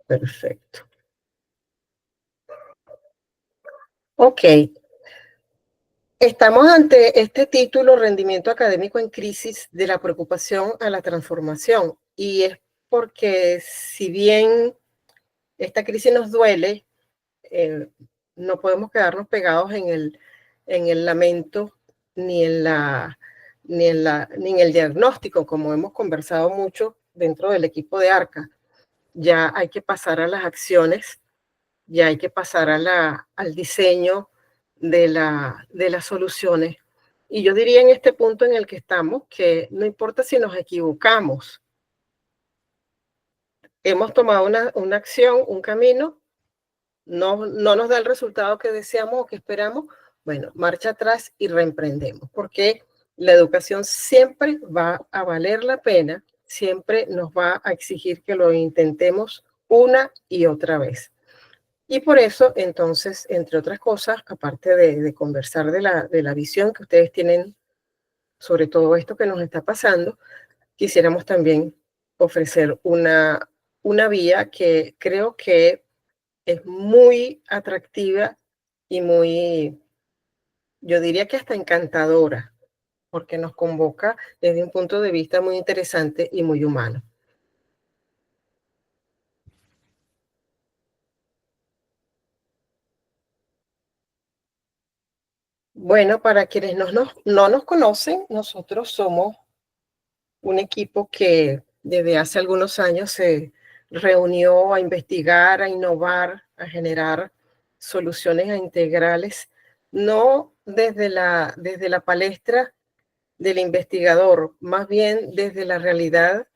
Perfecto. Ok. Estamos ante este título, Rendimiento académico en crisis, de la preocupación a la transformación. Y es porque si bien esta crisis nos duele, eh, no podemos quedarnos pegados en el lamento ni ni en el diagnóstico, como hemos conversado mucho dentro del equipo de ARCA. Ya hay que pasar a las acciones, ya hay que pasar al diseño de las soluciones. Y yo diría en este punto en el que estamos que no importa si nos equivocamos, hemos tomado una acción, un camino, no nos da el resultado que deseamos o que esperamos, bueno, marcha atrás y reemprendemos, porque la educación siempre va a valer la pena, siempre nos va a exigir que lo intentemos una y otra vez. Y por eso, entonces, entre otras cosas, aparte de conversar de la visión que ustedes tienen sobre todo esto que nos está pasando, quisiéramos también ofrecer una vía que creo que es muy atractiva y muy, yo diría que hasta encantadora, porque nos convoca desde un punto de vista muy interesante y muy humano. Bueno, para quienes no nos conocen, nosotros somos un equipo que desde hace algunos años se reunió a investigar, a innovar, a generar soluciones integrales, no desde la palestra del investigador, más bien desde la realidad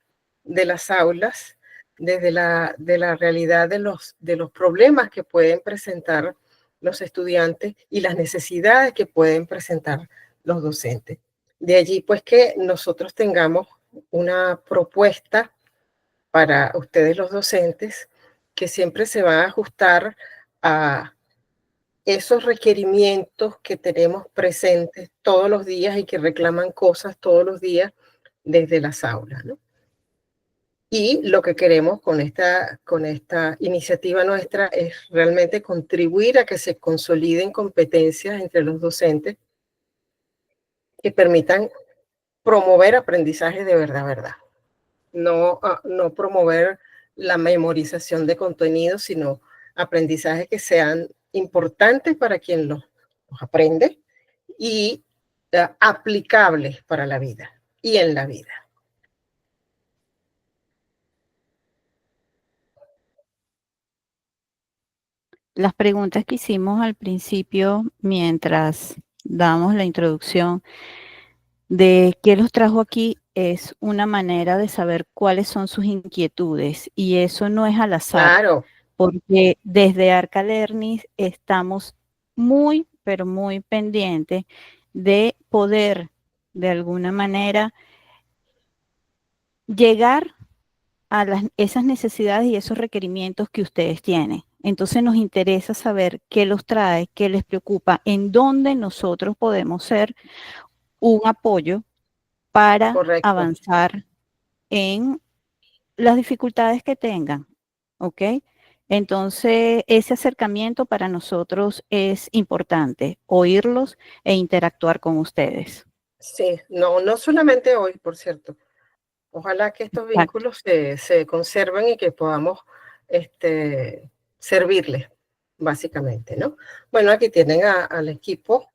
de las aulas, de la realidad de los problemas que pueden presentar los estudiantes y las necesidades que pueden presentar los docentes. De allí, pues, que nosotros tengamos una propuesta para ustedes los docentes que siempre se va a ajustar a esos requerimientos que tenemos presentes todos los días y que reclaman cosas todos los días desde las aulas, ¿no? Y lo que queremos con esta iniciativa nuestra es realmente contribuir a que se consoliden competencias entre los docentes que permitan promover aprendizaje de verdad, verdad. No promover la memorización de contenidos, sino aprendizajes que sean importantes para quien los aprende y aplicables para la vida y en la vida. Las preguntas que hicimos al principio, mientras damos la introducción de qué los trajo aquí, es una manera de saber cuáles son sus inquietudes. Y eso no es al azar, Claro, porque desde Arca Learning estamos muy, pero muy pendientes de poder, de alguna manera, llegar a esas necesidades y esos requerimientos que ustedes tienen. Entonces nos interesa saber qué los trae, qué les preocupa, en dónde nosotros podemos ser un apoyo para correcto. avanzar en las dificultades que tengan, ¿ok? Entonces, ese acercamiento para nosotros es importante, oírlos e interactuar con ustedes. Sí, no solamente hoy, por cierto. Ojalá que estos Exacto. vínculos se conserven y que podamos servirles, básicamente, ¿no? Bueno, aquí tienen al equipo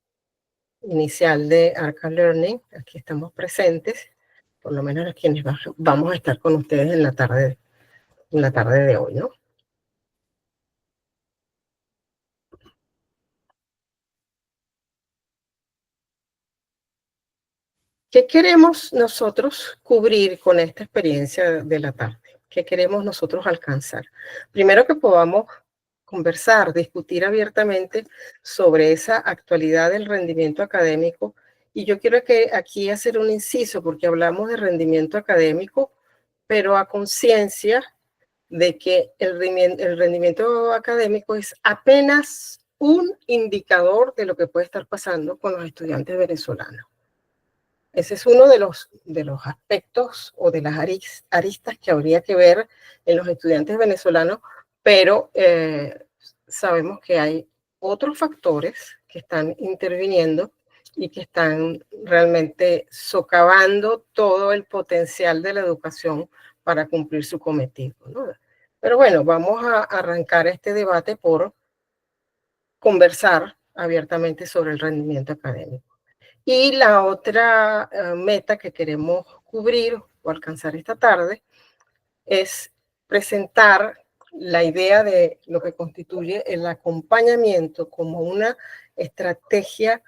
inicial de Arca Learning, aquí estamos presentes, por lo menos los quienes vamos a estar con ustedes en la tarde de hoy, ¿no? ¿Qué queremos nosotros cubrir con esta experiencia de la tarde? ¿Qué queremos nosotros alcanzar? Primero que podamos conversar, discutir abiertamente sobre esa actualidad del rendimiento académico. Y yo quiero aquí hacer un inciso porque hablamos de rendimiento académico, pero a conciencia de que el rendimiento académico es apenas un indicador de lo que puede estar pasando con los estudiantes venezolanos. Ese es uno de los aspectos o de las aristas que habría que ver en los estudiantes venezolanos pero sabemos que hay otros factores que están interviniendo y que están realmente socavando todo el potencial de la educación para cumplir su cometido, ¿no? Pero bueno, vamos a arrancar este debate por conversar abiertamente sobre el rendimiento académico. Y la otra meta que queremos cubrir o alcanzar esta tarde es presentar la idea de lo que constituye el acompañamiento como una estrategia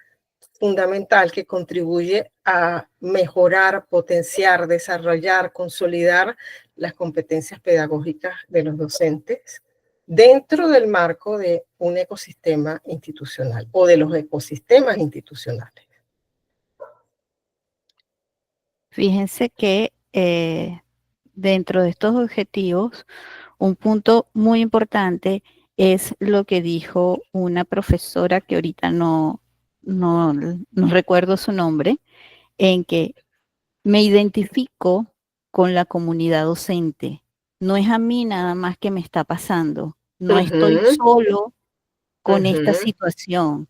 fundamental que contribuye a mejorar, potenciar, desarrollar, consolidar las competencias pedagógicas de los docentes dentro del marco de un ecosistema institucional o de los ecosistemas institucionales. Fíjense que dentro de estos objetivos, un punto muy importante es lo que dijo una profesora que ahorita no recuerdo su nombre, en que me identifico con la comunidad docente. No es a mí nada más que me está pasando. No estoy solo con esta situación.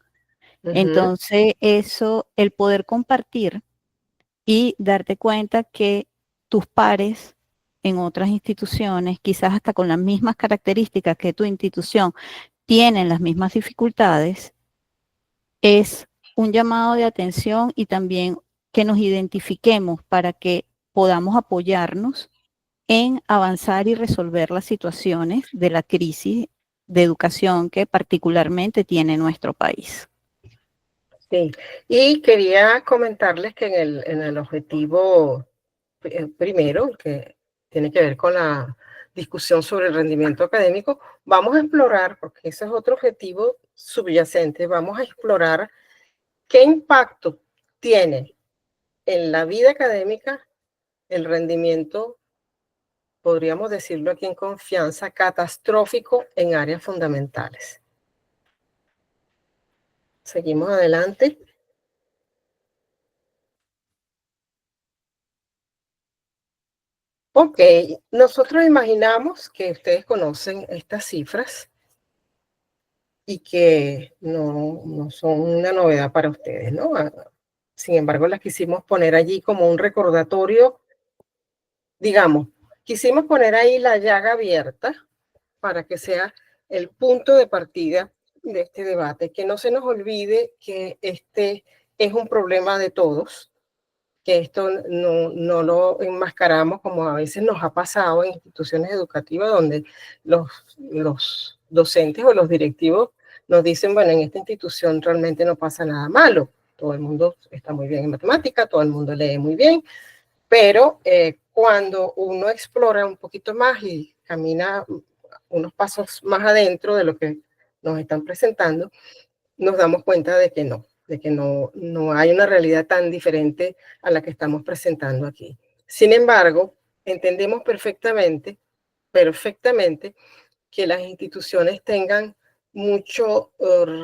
Entonces, eso, el poder compartir y darte cuenta que tus pares en otras instituciones, quizás hasta con las mismas características que tu institución, tienen las mismas dificultades, es un llamado de atención y también que nos identifiquemos para que podamos apoyarnos en avanzar y resolver las situaciones de la crisis de educación que particularmente tiene nuestro país. Sí, y quería comentarles que en el objetivo primero, que tiene que ver con la discusión sobre el rendimiento académico, vamos a explorar, porque ese es otro objetivo subyacente, vamos a explorar qué impacto tiene en la vida académica el rendimiento, podríamos decirlo aquí en confianza, catastrófico en áreas fundamentales. Seguimos adelante. Ok, nosotros imaginamos que ustedes conocen estas cifras y que no son una novedad para ustedes, ¿no? Sin embargo, las quisimos poner allí como un recordatorio, digamos, quisimos poner ahí la llaga abierta para que sea el punto de partida de este debate, que no se nos olvide que este es un problema de todos, que esto no lo enmascaramos como a veces nos ha pasado en instituciones educativas donde los docentes o los directivos nos dicen, bueno, en esta institución realmente no pasa nada malo, todo el mundo está muy bien en matemática, todo el mundo lee muy bien, pero cuando uno explora un poquito más y camina unos pasos más adentro de lo que nos están presentando, nos damos cuenta de que no hay una realidad tan diferente a la que estamos presentando aquí. Sin embargo, entendemos perfectamente que las instituciones tengan mucho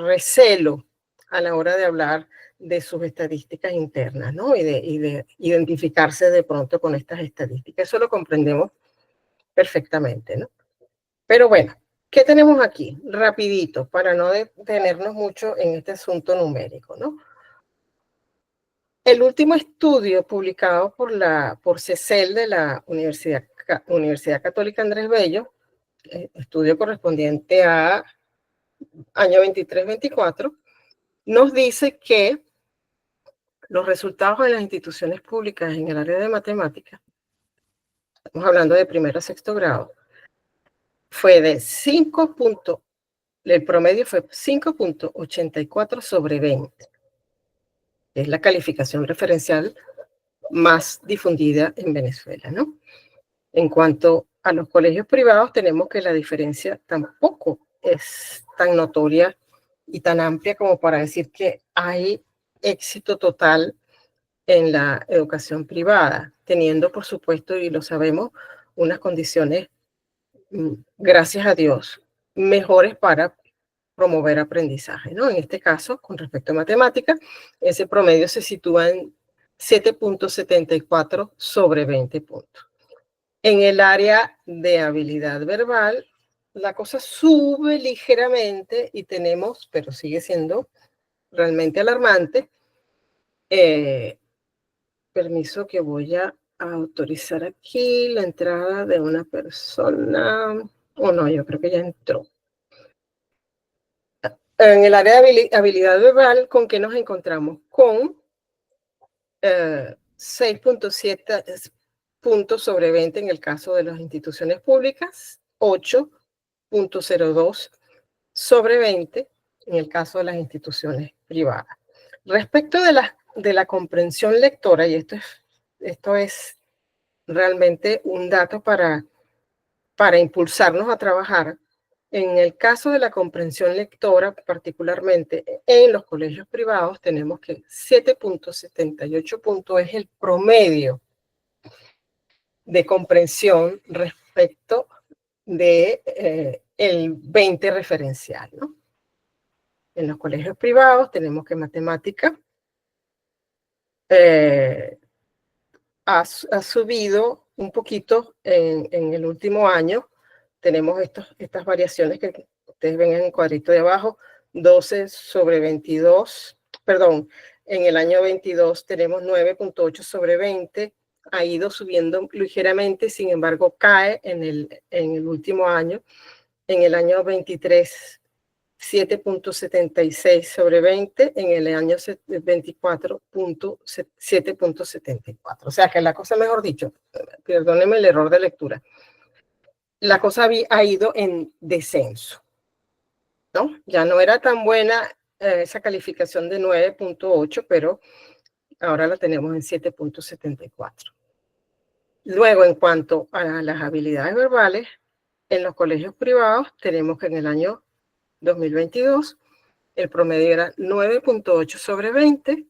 recelo a la hora de hablar de sus estadísticas internas, ¿no? Y de identificarse de pronto con estas estadísticas. Eso lo comprendemos perfectamente, ¿no? Pero bueno, ¿qué tenemos aquí? Rapidito, para no detenernos mucho en este asunto numérico, ¿no? El último estudio publicado por CECEL de la Universidad Católica Andrés Bello, estudio correspondiente a año 23-24, nos dice que los resultados de las instituciones públicas en el área de matemáticas, estamos hablando de primero a sexto grado, fue de 5. El promedio fue 5.84 sobre 20. Es la calificación referencial más difundida en Venezuela, ¿no? En cuanto a los colegios privados, tenemos que la diferencia tampoco es tan notoria y tan amplia como para decir que hay éxito total en la educación privada, teniendo, por supuesto, y lo sabemos, unas condiciones, gracias a Dios, mejores para promover aprendizaje, ¿no? En este caso, con respecto a matemáticas, ese promedio se sitúa en 7.74 sobre 20 puntos. En el área de habilidad verbal, la cosa sube ligeramente y tenemos, pero sigue siendo realmente alarmante. Permiso que voy a autorizar aquí la entrada de una persona. O no, yo creo que ya entró. En el área de habilidad verbal, ¿con qué nos encontramos? Con 6.7 puntos sobre 20 en el caso de las instituciones públicas, 8.02 sobre 20 en el caso de las instituciones privadas. Respecto de la comprensión lectora, y esto es realmente un dato para impulsarnos a trabajar, en el caso de la comprensión lectora, particularmente en los colegios privados, tenemos que 7.78 puntos es el promedio de comprensión respecto de el 20 referencial, ¿no? En los colegios privados tenemos que matemática ha subido un poquito en el último año. Tenemos estas variaciones que ustedes ven en el cuadrito de abajo, 12 sobre 22, perdón, en el año 22 tenemos 9.8 sobre 20, ha ido subiendo ligeramente, sin embargo cae en el último año. En el año 23, 7.76 sobre 20, en el año 24, 7.74. O sea que la cosa, mejor dicho, perdónenme el error de lectura, la cosa ha ido en descenso, ¿no? Ya no era tan buena esa calificación de 9.8, pero ahora la tenemos en 7.74. Luego, en cuanto a las habilidades verbales, en los colegios privados tenemos que en el año 2022 el promedio era 9.8 sobre 20,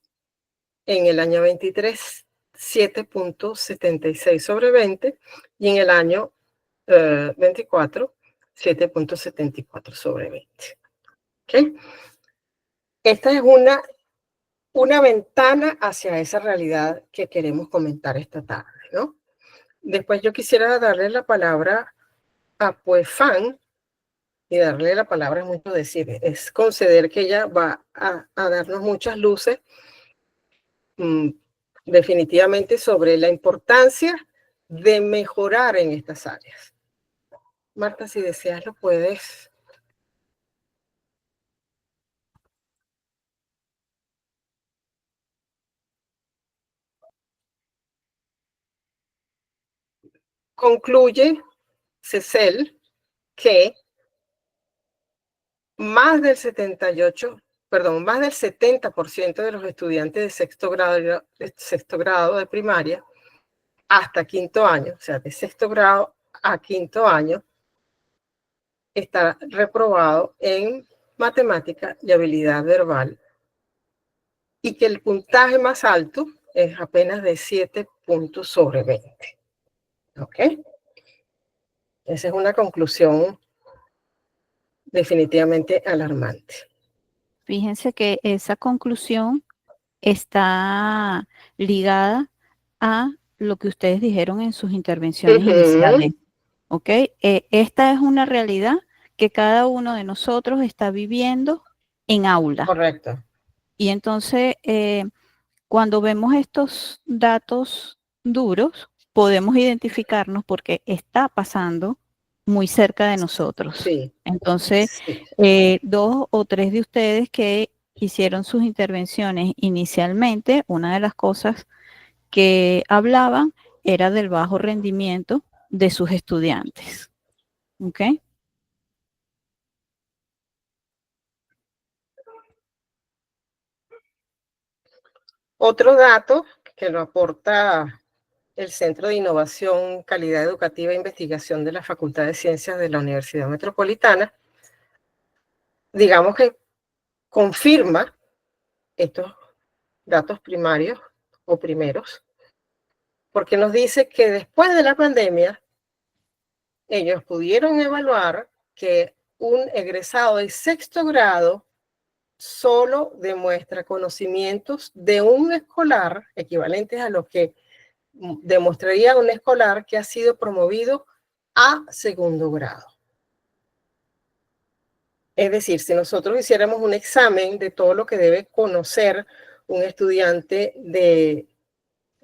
en el año 23 7.76 sobre 20 y en el año 24 7.74 sobre 20. ¿Okay? Esta es una ventana hacia esa realidad que queremos comentar esta tarde, ¿no? Después yo quisiera darle la palabra a Puefan, y darle la palabra es mucho decir, es conceder que ella va a darnos muchas luces definitivamente sobre la importancia de mejorar en estas áreas. Marta, si deseas lo puedes. Concluye CECEL que más del 70% de los estudiantes de sexto grado de primaria hasta quinto año, o sea, de sexto grado a quinto año, está reprobado en matemática y habilidad verbal, y que el puntaje más alto es apenas de 7 puntos sobre 20. ¿Ok? Esa es una conclusión definitivamente alarmante. Fíjense que esa conclusión está ligada a lo que ustedes dijeron en sus intervenciones iniciales. ¿Ok? Esta es una realidad que cada uno de nosotros está viviendo en aula. Correcto. Y entonces, cuando vemos estos datos duros, podemos identificarnos porque está pasando muy cerca de nosotros. Sí. Entonces, sí. 2 o 3 de ustedes que hicieron sus intervenciones inicialmente, una de las cosas que hablaban era del bajo rendimiento de sus estudiantes. ¿Ok? Otro dato que lo aporta el Centro de Innovación, Calidad Educativa e Investigación de la Facultad de Ciencias de la Universidad Metropolitana, digamos que confirma estos datos primarios o primeros, porque nos dice que después de la pandemia, ellos pudieron evaluar que un egresado de sexto grado solo demuestra conocimientos de un escolar equivalentes a lo que demostraría un escolar que ha sido promovido a segundo grado. Es decir, si nosotros hiciéramos un examen de todo lo que debe conocer un estudiante de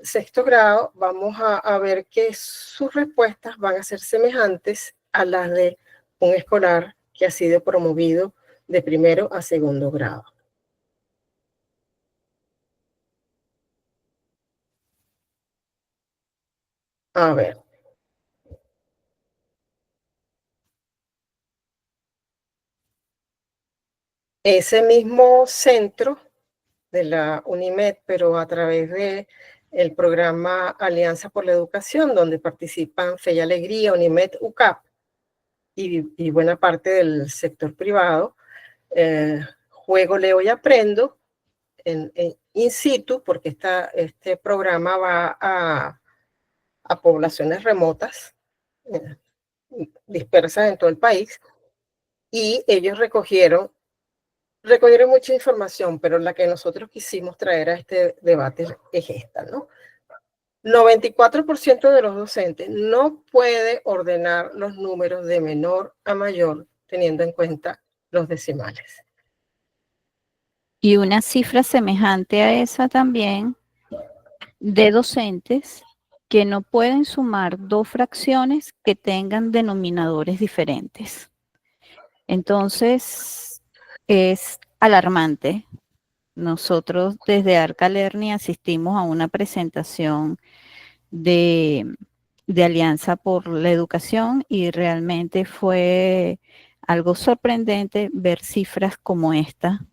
sexto grado, vamos a ver que sus respuestas van a ser semejantes a las de un escolar que ha sido promovido de primero a segundo grado. A ver. Ese mismo centro de la UNIMED, pero a través de el programa Alianza por la Educación, donde participan Fe y Alegría, UNIMED, UCAP y buena parte del sector privado, Juego, Leo y Aprendo en in situ, porque este programa va a poblaciones remotas, eh, dispersas en todo el país, y ellos recogieron mucha información, pero la que nosotros quisimos traer a este debate es esta, ¿no? 94% de los docentes no puede ordenar los números de menor a mayor teniendo en cuenta los decimales. Y una cifra semejante a esa también de docentes que no pueden sumar dos fracciones que tengan denominadores diferentes. Entonces, es alarmante. Nosotros desde Arca Learning asistimos a una presentación de Alianza por la Educación y realmente fue algo sorprendente ver cifras como esta,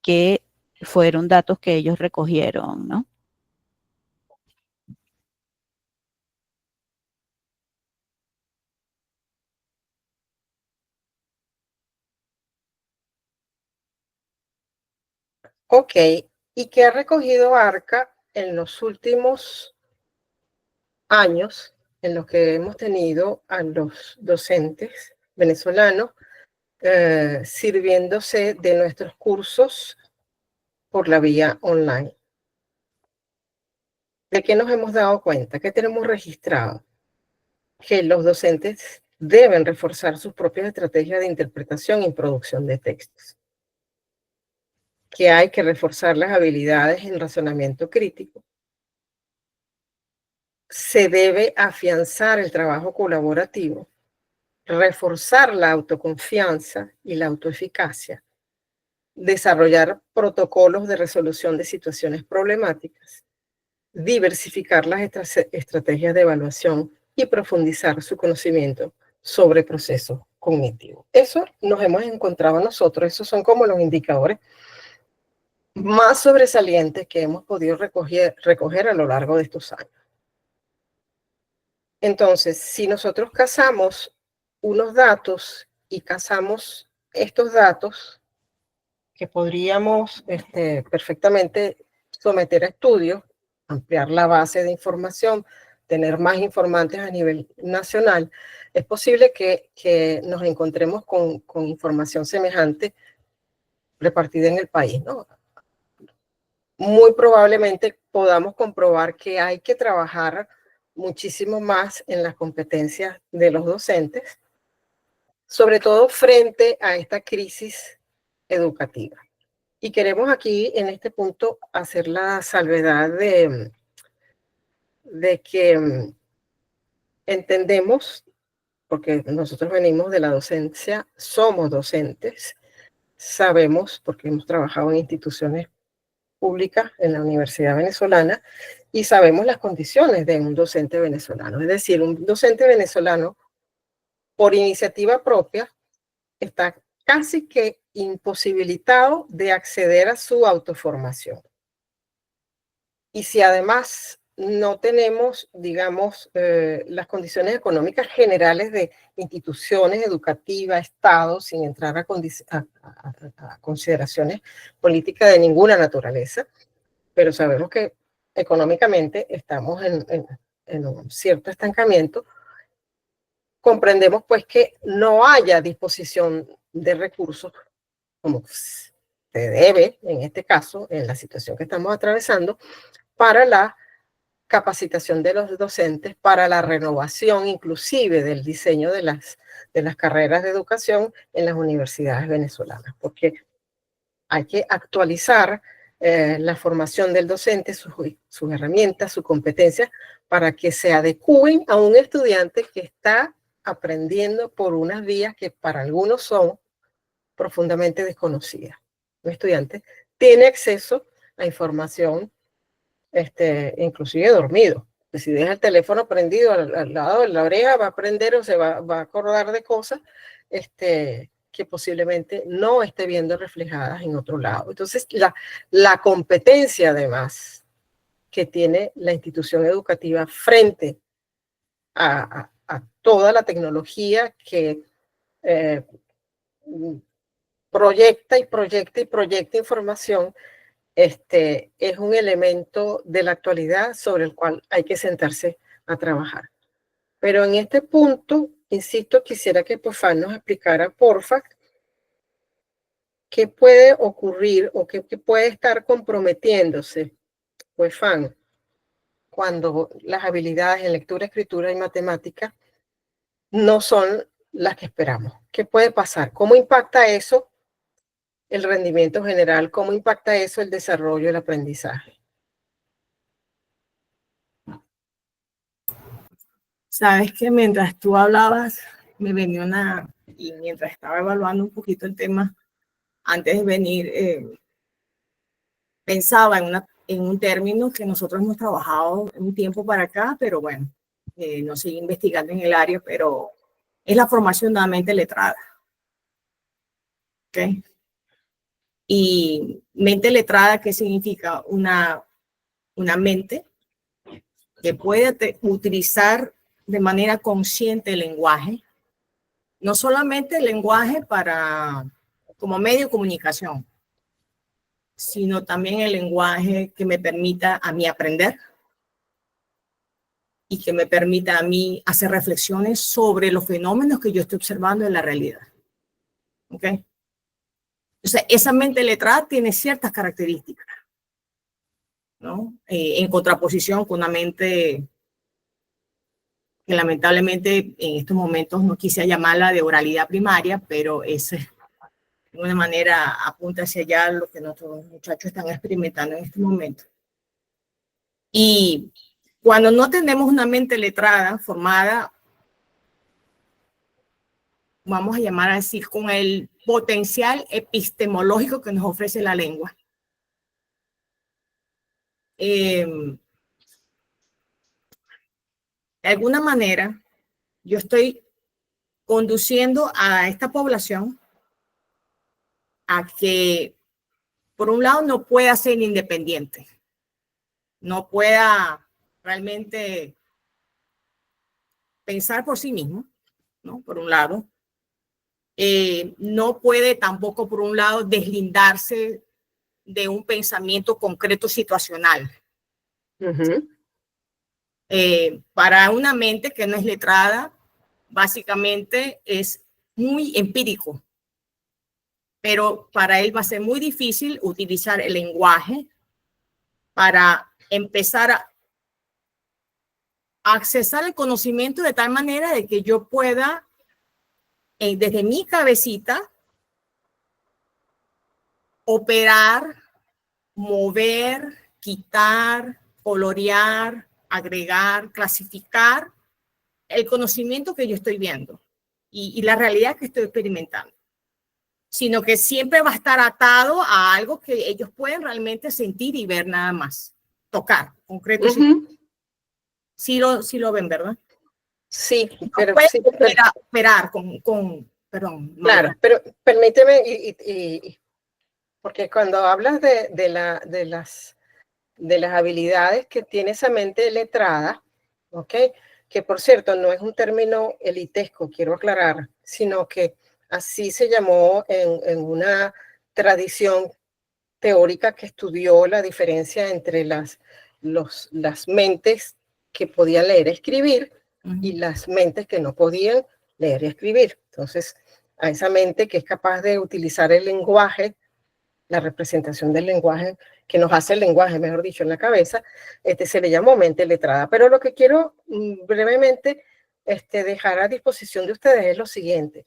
que fueron datos que ellos recogieron, ¿no? Ok, ¿y qué ha recogido ARCA en los últimos años en los que hemos tenido a los docentes venezolanos sirviéndose de nuestros cursos por la vía online? ¿De qué nos hemos dado cuenta? ¿Qué tenemos registrado? Que los docentes deben reforzar sus propias estrategias de interpretación y producción de textos, que hay que reforzar las habilidades en razonamiento crítico. Se debe afianzar el trabajo colaborativo, reforzar la autoconfianza y la autoeficacia, desarrollar protocolos de resolución de situaciones problemáticas, diversificar las estrategias de evaluación y profundizar su conocimiento sobre procesos cognitivos. Eso nos hemos encontrado nosotros, esos son como los indicadores más sobresalientes que hemos podido recoger a lo largo de estos años. Entonces, si nosotros casamos unos datos y casamos estos datos que podríamos perfectamente someter a estudios, ampliar la base de información, tener más informantes a nivel nacional, es posible que nos encontremos con información semejante repartida en el país, ¿no? Muy probablemente podamos comprobar que hay que trabajar muchísimo más en las competencias de los docentes, sobre todo frente a esta crisis educativa. Y queremos aquí, en este punto, hacer la salvedad de que entendemos, porque nosotros venimos de la docencia, somos docentes, sabemos, porque hemos trabajado en instituciones públicas en la Universidad Venezolana, y sabemos las condiciones de un docente venezolano. Es decir, un docente venezolano, por iniciativa propia, está casi que imposibilitado de acceder a su autoformación. Y si además no tenemos, digamos, las condiciones económicas generales de instituciones educativas, Estado, sin entrar a consideraciones políticas de ninguna naturaleza, pero sabemos que económicamente estamos en un cierto estancamiento, comprendemos pues que no haya disposición de recursos como se debe, en este caso, en la situación que estamos atravesando, para la capacitación de los docentes para la renovación inclusive del diseño de las carreras de educación en las universidades venezolanas, porque hay que actualizar la formación del docente, sus herramientas, sus competencias, para que se adecúen a un estudiante que está aprendiendo por unas vías que para algunos son profundamente desconocidas. Un estudiante tiene acceso a información, inclusive dormido. Si deja el teléfono prendido al lado de la oreja, va a aprender o va a acordar de cosas que posiblemente no esté viendo reflejadas en otro lado. Entonces, la competencia, además, que tiene la institución educativa frente a toda la tecnología que proyecta y proyecta y proyecta información, es un elemento de la actualidad sobre el cual hay que sentarse a trabajar. Pero en este punto, insisto, quisiera que Epafán nos explicara, porfa, qué puede ocurrir o qué puede estar comprometiéndose, Epafán, cuando las habilidades en lectura, escritura y matemática no son las que esperamos. ¿Qué puede pasar? ¿Cómo impacta eso el rendimiento general? ¿Cómo impacta eso el desarrollo del aprendizaje? Sabes que mientras tú hablabas, me venía y mientras estaba evaluando un poquito el tema, antes de venir, pensaba en un término que nosotros hemos trabajado un tiempo para acá, pero bueno, no sigo investigando en el área, pero es la formación de la mente letrada. ¿Ok? Y mente letrada, ¿qué significa? Una mente que puede utilizar de manera consciente el lenguaje, no solamente el lenguaje como medio de comunicación, sino también el lenguaje que me permita a mí aprender y que me permita a mí hacer reflexiones sobre los fenómenos que yo estoy observando en la realidad. ¿Ok? Entonces, esa mente letrada tiene ciertas características, ¿no? En contraposición con una mente que lamentablemente en estos momentos no quise llamarla de oralidad primaria, pero es de una manera apunta hacia allá lo que nuestros muchachos están experimentando en este momento. Y cuando no tenemos una mente letrada formada, vamos a llamar así, con el potencial epistemológico que nos ofrece la lengua, de alguna manera yo estoy conduciendo a esta población a que, por un lado, no pueda ser independiente, no pueda realmente pensar por sí mismo, ¿no? Por un lado. No puede tampoco, por un lado, deslindarse de un pensamiento concreto situacional. Para una mente que no es letrada, básicamente es muy empírico, pero para él va a ser muy difícil utilizar el lenguaje para empezar a accesar el conocimiento de tal manera de que yo pueda, desde mi cabecita, operar, mover, quitar, colorear, agregar, clasificar el conocimiento que yo estoy viendo y la realidad que estoy experimentando, sino que siempre va a estar atado a algo que ellos pueden realmente sentir y ver nada más, tocar, concreto. Sí lo ven, ¿verdad? Sí, pero no sí, operar perdón. Claro, pero permíteme, porque cuando hablas de las habilidades que tiene esa mente letrada, ¿ok? Que por cierto no es un término elitesco, quiero aclarar, sino que así se llamó en una tradición teórica que estudió la diferencia entre las mentes que podían leer y escribir y las mentes que no podían leer y escribir. Entonces, a esa mente que es capaz de utilizar el lenguaje, la representación del lenguaje que nos hace el lenguaje, mejor dicho, en la cabeza, se le llamó mente letrada. Pero lo que quiero brevemente dejar a disposición de ustedes es lo siguiente.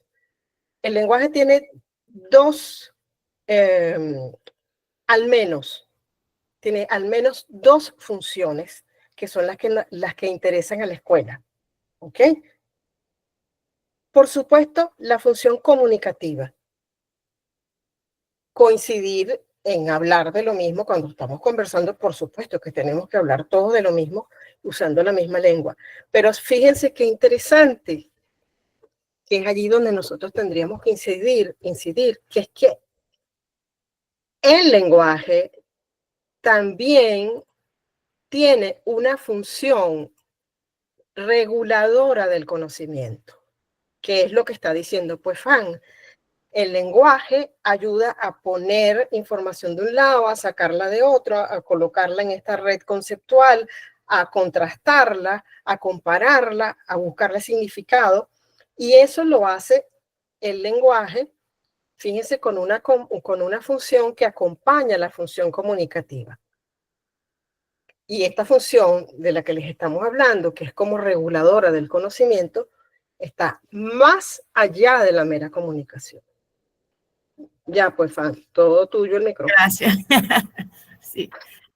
El lenguaje tiene tiene al menos dos funciones que son las que interesan a la escuela. ¿Ok? Por supuesto, la función comunicativa. Coincidir en hablar de lo mismo cuando estamos conversando, por supuesto que tenemos que hablar todos de lo mismo usando la misma lengua. Pero fíjense qué interesante, que es allí donde nosotros tendríamos que incidir, que es que el lenguaje también tiene una función reguladora del conocimiento, que es lo que está diciendo pues Fan. El lenguaje ayuda a poner información de un lado, a sacarla de otro, a colocarla en esta red conceptual, a contrastarla, a compararla, a buscarle significado. Y eso lo hace el lenguaje, fíjense, con una función que acompaña la función comunicativa. Y esta función de la que les estamos hablando, que es como reguladora del conocimiento, está más allá de la mera comunicación. Ya, pues, Fan, todo tuyo el micrófono. Gracias. Sí.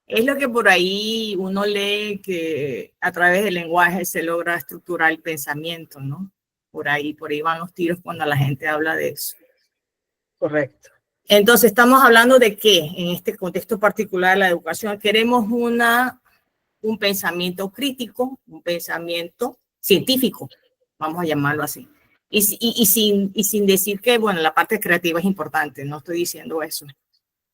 Es lo que por ahí uno lee, que a través del lenguaje se logra estructurar el pensamiento, ¿no? Por ahí van los tiros cuando la gente habla de eso. Correcto. Entonces, estamos hablando de que en este contexto particular de la educación queremos un pensamiento crítico, un pensamiento científico, vamos a llamarlo así. Y sin decir que, bueno, la parte creativa es importante, no estoy diciendo eso,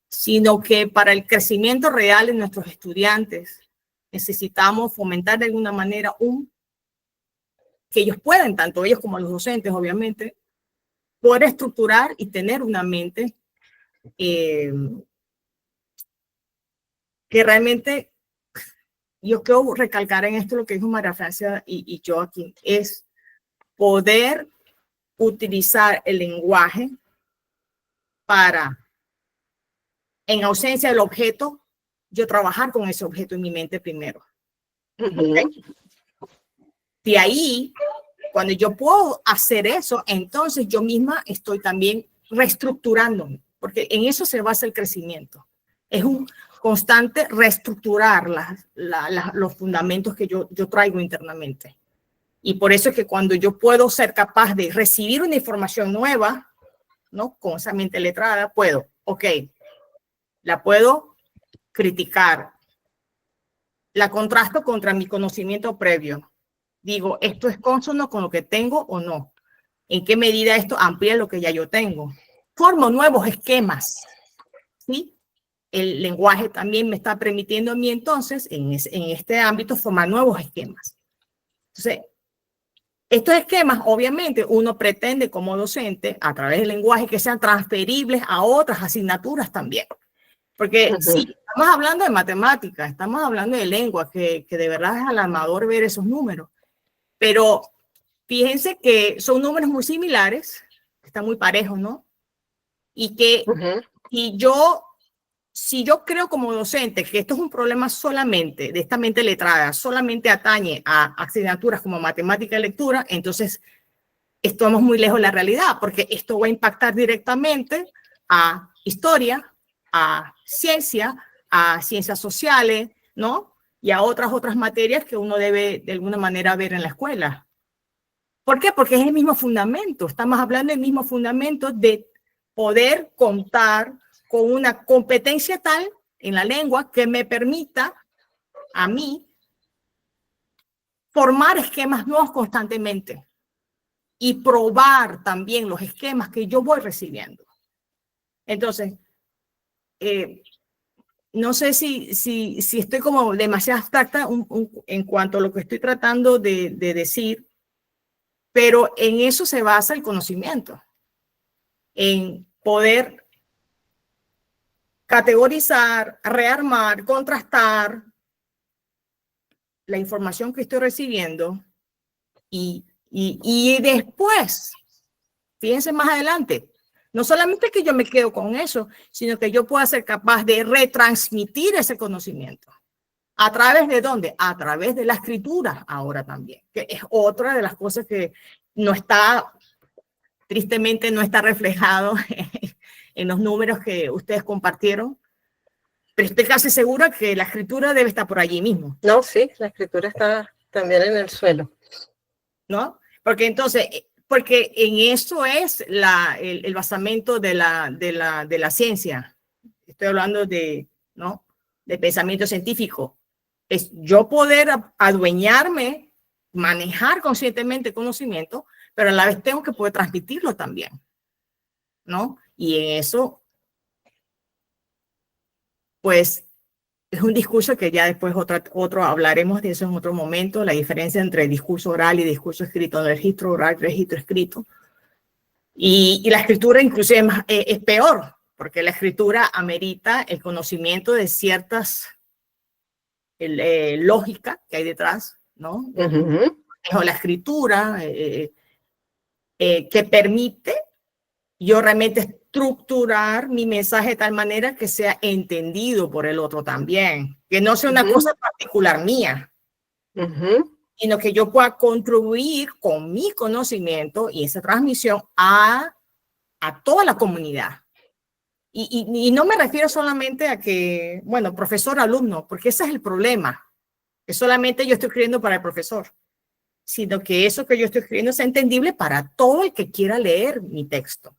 sino que para el crecimiento real de nuestros estudiantes necesitamos fomentar de alguna manera que ellos puedan, tanto ellos como los docentes, obviamente, poder estructurar y tener una mente que realmente, yo quiero recalcar en esto lo que dijo María Francia y yo aquí, es poder utilizar el lenguaje para, en ausencia del objeto, yo trabajar con ese objeto en mi mente primero. ¿Okay? De ahí, cuando yo puedo hacer eso, entonces yo misma estoy también reestructurándome, porque en eso se basa el crecimiento. Es un constante reestructurar los fundamentos que yo traigo internamente. Y por eso es que cuando yo puedo ser capaz de recibir una información nueva, ¿no? Con esa mente letrada, puedo, ok, la puedo criticar, la contrasto contra mi conocimiento previo. Digo, ¿esto es consono con lo que tengo o no? ¿En qué medida esto amplía lo que ya yo tengo? Formo nuevos esquemas, ¿sí? El lenguaje también me está permitiendo a mí entonces, en este ámbito, formar nuevos esquemas. Entonces, estos esquemas, obviamente, uno pretende como docente, a través del lenguaje, que sean transferibles a otras asignaturas también. Porque sí, estamos hablando de matemáticas, estamos hablando de lengua, que de verdad es alarmador ver esos números. Pero fíjense que son números muy similares, están muy parejos, ¿no? Y que si yo creo como docente que esto es un problema solamente de esta mente letrada, solamente atañe a asignaturas como matemática y lectura, entonces estamos muy lejos de la realidad, porque esto va a impactar directamente a historia, a ciencias sociales, ¿no? Y a otras materias que uno debe de alguna manera ver en la escuela. ¿Por qué? Porque es el mismo fundamento. Estamos hablando del mismo fundamento de poder contar con una competencia tal en la lengua que me permita a mí formar esquemas nuevos constantemente y probar también los esquemas que yo voy recibiendo. Entonces, no sé si estoy como demasiado abstracta en cuanto a lo que estoy tratando de decir, pero en eso se basa el conocimiento, en poder categorizar, rearmar, contrastar la información que estoy recibiendo y después, fíjense más adelante, No solamente que yo me quedo con eso, sino que yo pueda ser capaz de retransmitir ese conocimiento. ¿A través de dónde? A través de la escritura ahora también, que es otra de las cosas que no está, tristemente no está reflejado en los números que ustedes compartieron, pero estoy casi segura que la escritura debe estar por allí mismo. No, sí, la escritura está también en el suelo. ¿No? Porque entonces, porque en eso es el basamento de la ciencia. Estoy hablando de, ¿no? De pensamiento científico. Es yo poder adueñarme, manejar conscientemente conocimiento, pero a la vez tengo que poder transmitirlo también, ¿no? Y en eso, pues, es un discurso que ya después otro hablaremos de eso en otro momento, la diferencia entre discurso oral y discurso escrito, el registro oral y registro escrito. Y la escritura inclusive es peor, porque la escritura amerita el conocimiento de ciertas lógica que hay detrás, ¿no? O la escritura que permite yo realmente estructurar mi mensaje de tal manera que sea entendido por el otro también, que no sea una cosa particular mía, sino que yo pueda contribuir con mi conocimiento y esa transmisión a toda la comunidad. Y no me refiero solamente a que, bueno, profesor, alumno, porque ese es el problema, que solamente yo estoy escribiendo para el profesor, sino que eso que yo estoy escribiendo sea entendible para todo el que quiera leer mi texto.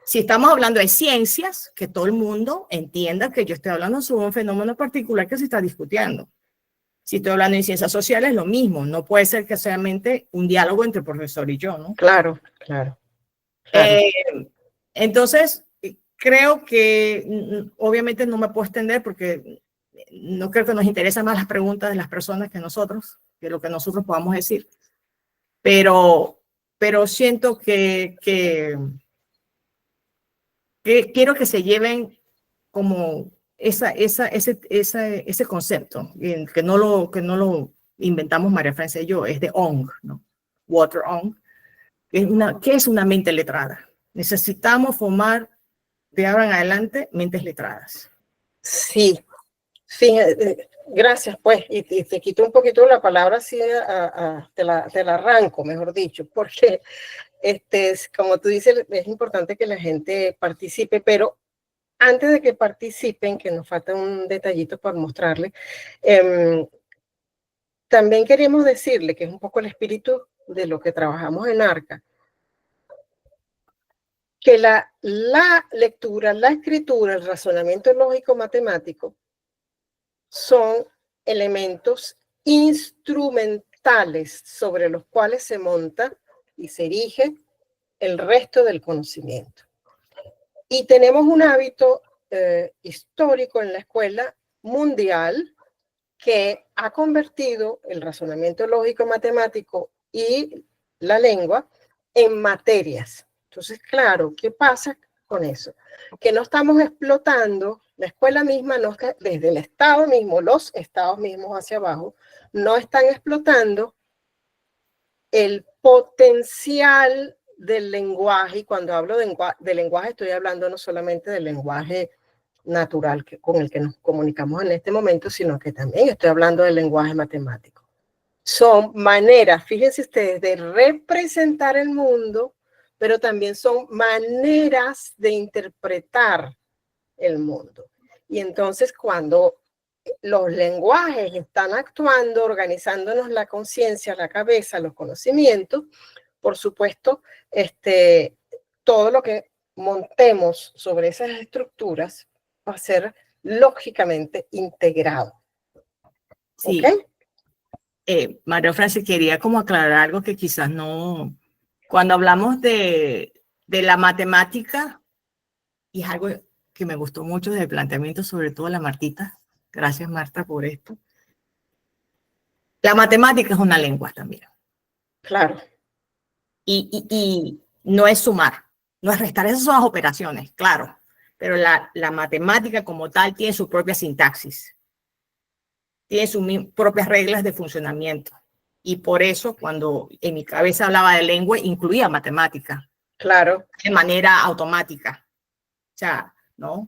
Si estamos hablando de ciencias, que todo el mundo entienda que yo estoy hablando sobre un fenómeno particular que se está discutiendo. Si estoy hablando de ciencias sociales, lo mismo. No puede ser que solamente un diálogo entre el profesor y yo, ¿no? Claro, claro. Entonces, creo que obviamente no me puedo extender porque no creo que nos interesan más las preguntas de las personas que nosotros, que lo que nosotros podamos decir. Pero siento que quiero que se lleven como ese concepto, que no lo inventamos María Francia y yo, es de Ong, ¿no? Walter Ong. ¿Qué es una mente letrada? Necesitamos formar de ahora en adelante mentes letradas. Sí, fíjate, gracias pues, y te quito un poquito la palabra, así te la arranco, mejor dicho, porque como tú dices, es importante que la gente participe, pero antes de que participen, que nos falta un detallito por mostrarle, también queríamos decirle que es un poco el espíritu de lo que trabajamos en ARCA, que la lectura, la escritura, el razonamiento lógico-matemático son elementos instrumentales sobre los cuales se monta y se erige el resto del conocimiento. Y tenemos un hábito histórico en la escuela mundial que ha convertido el razonamiento lógico-matemático y la lengua en materias. Entonces, claro, ¿qué pasa con eso? Que no estamos explotando, la escuela misma, no está, desde el Estado mismo, los estados mismos hacia abajo, no están explotando el potencial del lenguaje, y cuando hablo de lenguaje estoy hablando no solamente del lenguaje natural con el que nos comunicamos en este momento, sino que también estoy hablando del lenguaje matemático. Son maneras, fíjense ustedes, de representar el mundo, pero también son maneras de interpretar el mundo. Y entonces cuando los lenguajes están actuando, organizándonos la conciencia, la cabeza, los conocimientos, por supuesto, todo lo que montemos sobre esas estructuras va a ser lógicamente integrado. Sí. ¿Okay? María Francia, quería como aclarar algo que quizás no... Cuando hablamos de la matemática, y es algo que me gustó mucho del planteamiento, sobre todo la Martita. Gracias, Marta, por esto. La matemática es una lengua también. Claro. Y no es sumar, no es restar, esas son las operaciones, claro. Pero la matemática como tal tiene su propia sintaxis, tiene sus propias reglas de funcionamiento. Y por eso, cuando en mi cabeza hablaba de lengua, incluía matemática. Claro. de manera automática. O sea, ¿no?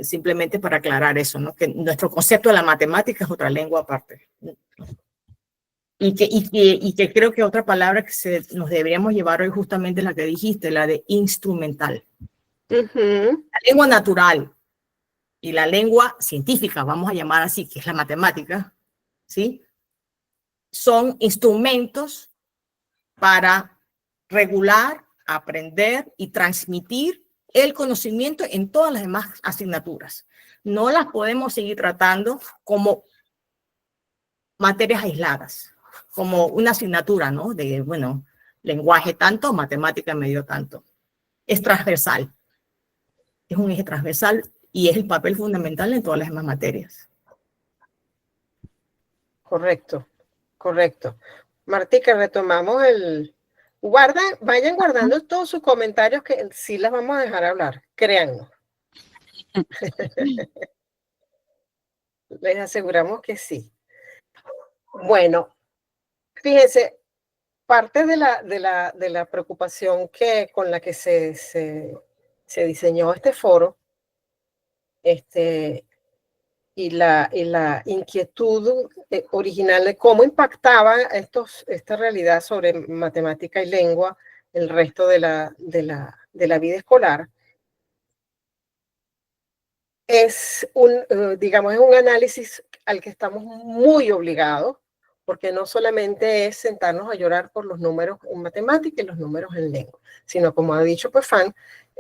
Simplemente para aclarar eso, ¿no? Que nuestro concepto de la matemática es otra lengua aparte. Y que creo que otra palabra que nos deberíamos llevar hoy justamente es la que dijiste, la de instrumental. La lengua natural y la lengua científica, vamos a llamar así, que es la matemática, ¿sí? Son instrumentos para regular, aprender y transmitir el conocimiento en todas las demás asignaturas. No las podemos seguir tratando como materias aisladas, como una asignatura, ¿no? De, bueno, lenguaje tanto, matemática medio tanto. Es transversal. Es un eje transversal y es el papel fundamental en todas las demás materias. Correcto, correcto. Martica, retomamos vayan guardando todos sus comentarios que sí las vamos a dejar hablar, créannos. Les aseguramos que sí. Bueno, fíjense, parte de la preocupación con la que se diseñó este foro, y la inquietud original de cómo impactaba esta realidad sobre matemática y lengua el resto de la vida escolar, es digamos, es un análisis al que estamos muy obligados, porque no solamente es sentarnos a llorar por los números en matemática y los números en lengua, sino, como ha dicho Perfán,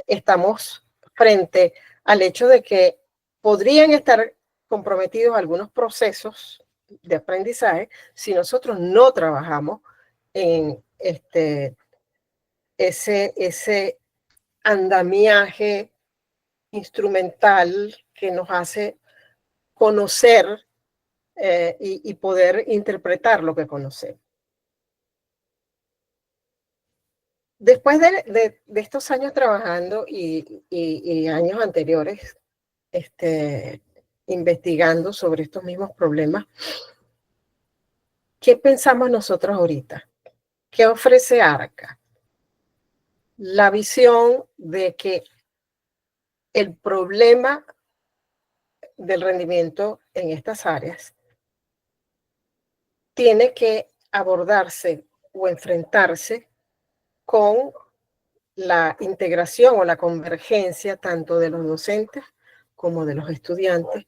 estamos frente al hecho de que podrían estar comprometidos algunos procesos de aprendizaje si nosotros no trabajamos en ese andamiaje instrumental que nos hace conocer y poder interpretar lo que conocemos. Después de estos años trabajando y años anteriores investigando sobre estos mismos problemas, ¿qué pensamos nosotros ahorita? ¿Qué ofrece ARCA? La visión de que el problema del rendimiento en estas áreas tiene que abordarse o enfrentarse con la integración o la convergencia tanto de los docentes como de los estudiantes,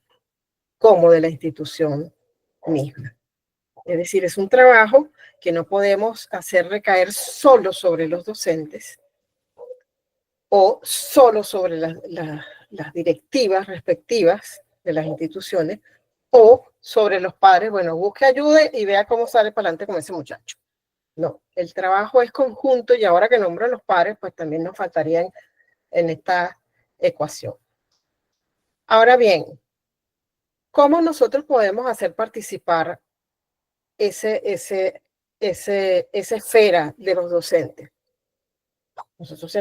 como de la institución misma. Es decir, es un trabajo que no podemos hacer recaer solo sobre los docentes o solo sobre las directivas respectivas de las instituciones o sobre los padres. Bueno, busque ayuda y vea cómo sale para adelante con ese muchacho. No, el trabajo es conjunto y ahora que nombro a los padres, pues también nos faltarían en esta ecuación. Ahora bien, ¿cómo nosotros podemos hacer participar esa esfera de los docentes? Nosotros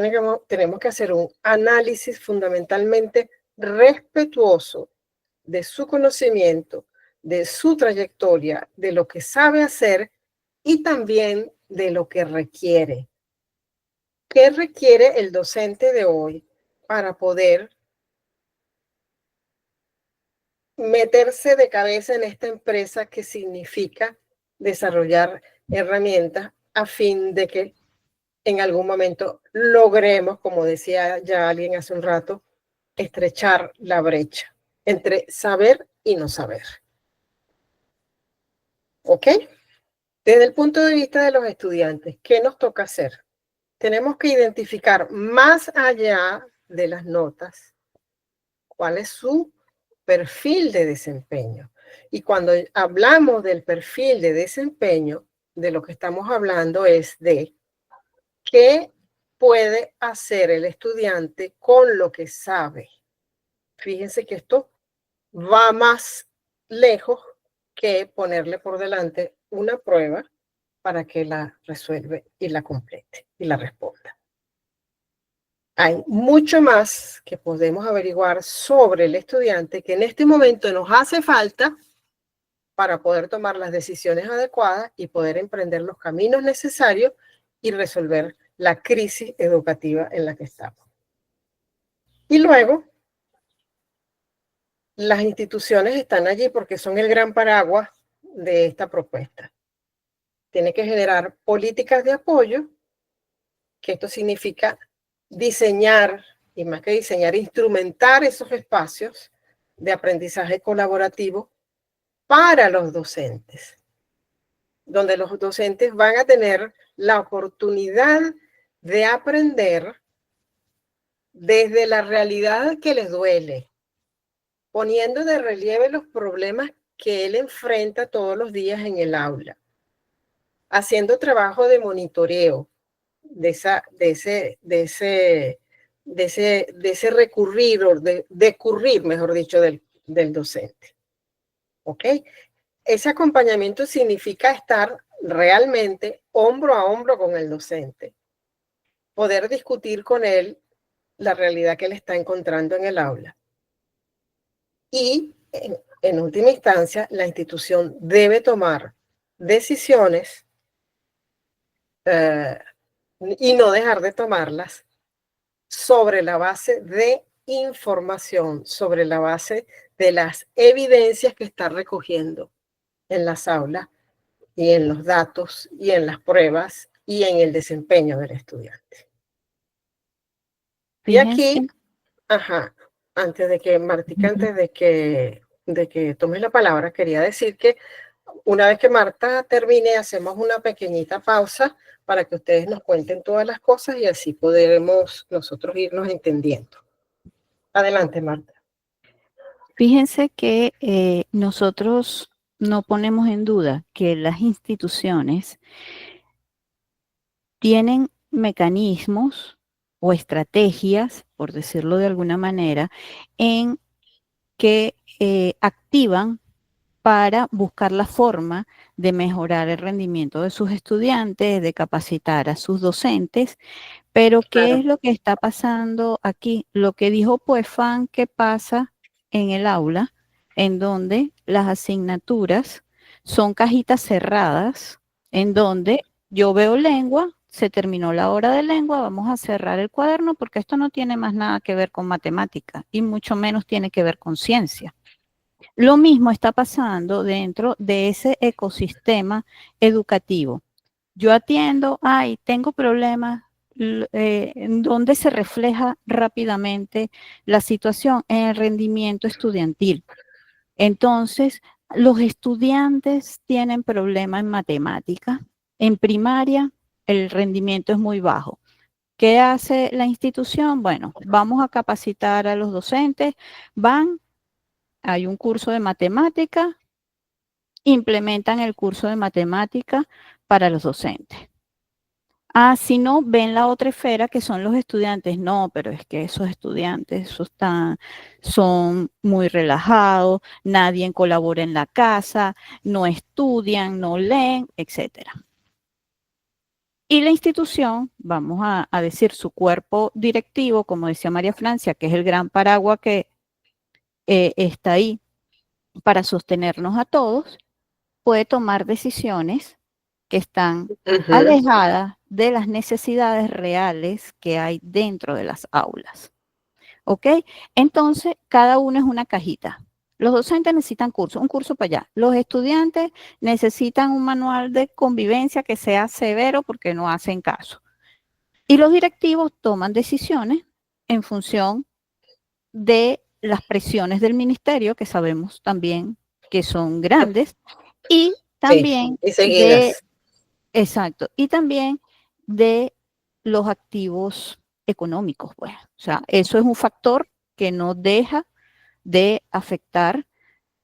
tenemos que hacer un análisis fundamentalmente respetuoso de su conocimiento, de su trayectoria, de lo que sabe hacer y también de lo que requiere. ¿Qué requiere el docente de hoy para poder meterse de cabeza en esta empresa que significa desarrollar herramientas a fin de que en algún momento logremos, como decía ya alguien hace un rato, estrechar la brecha entre saber y no saber? ¿Ok? Desde el punto de vista de los estudiantes, ¿qué nos toca hacer? Tenemos que identificar más allá de las notas cuál es su perfil de desempeño. Y cuando hablamos del perfil de desempeño, de lo que estamos hablando es de qué puede hacer el estudiante con lo que sabe. Fíjense que esto va más lejos que ponerle por delante una prueba para que la resuelva y la complete y la responda. Hay mucho más que podemos averiguar sobre el estudiante que en este momento nos hace falta para poder tomar las decisiones adecuadas y poder emprender los caminos necesarios y resolver la crisis educativa en la que estamos. Y luego, las instituciones están allí porque son el gran paraguas de esta propuesta. Tiene que generar políticas de apoyo, que esto significa diseñar, y más que diseñar, instrumentar esos espacios de aprendizaje colaborativo para los docentes, donde los docentes van a tener la oportunidad de aprender desde la realidad que les duele, poniendo de relieve los problemas que él enfrenta todos los días en el aula, haciendo trabajo de monitoreo de ese recurrir, o de decurrir, mejor dicho, del docente. ¿Ok? Ese acompañamiento significa estar realmente hombro a hombro con el docente, poder discutir con él la realidad que él está encontrando en el aula. Y en última instancia, la institución debe tomar decisiones y no dejar de tomarlas sobre la base de información, sobre la base de las evidencias que está recogiendo en las aulas y en los datos y en las pruebas y en el desempeño del estudiante. Y aquí, antes de que, Martica, antes de que tomes la palabra, quería decir que una vez que Marta termine, hacemos una pequeñita pausa para que ustedes nos cuenten todas las cosas y así podremos nosotros irnos entendiendo. Adelante, Marta. Fíjense que nosotros no ponemos en duda que las instituciones tienen mecanismos o estrategias, por decirlo de alguna manera, en que activan para buscar la forma de mejorar el rendimiento de sus estudiantes, de capacitar a sus docentes. Pero, ¿qué es lo que está pasando aquí? Lo que dijo Puefan que pasa en el aula, en donde las asignaturas son cajitas cerradas, en donde yo veo lengua, se terminó la hora de lengua, vamos a cerrar el cuaderno porque esto no tiene más nada que ver con matemática y mucho menos tiene que ver con ciencia. Lo mismo está pasando dentro de ese ecosistema educativo. Yo atiendo, tengo problemas, en donde se refleja rápidamente la situación en el rendimiento estudiantil. Entonces, los estudiantes tienen problemas en matemática. En primaria, el rendimiento es muy bajo. ¿Qué hace la institución? Bueno, vamos a capacitar a los docentes, hay un curso de matemática, implementan el curso de matemática para los docentes. Si no, ven la otra esfera que son los estudiantes. No, pero es que esos estudiantes son muy relajados, nadie colabora en la casa, no estudian, no leen, etc. Y la institución, vamos a decir su cuerpo directivo, como decía María Francia, que es el gran paraguas que está ahí para sostenernos a todos, puede tomar decisiones que están alejadas de las necesidades reales que hay dentro de las aulas. ¿Ok? Entonces, cada uno es una cajita. Los docentes necesitan un curso para allá. Los estudiantes necesitan un manual de convivencia que sea severo porque no hacen caso. Y los directivos toman decisiones en función de las presiones del ministerio, que sabemos también que son grandes, y también y también de los activos económicos, pues. O sea, eso es un factor que no deja de afectar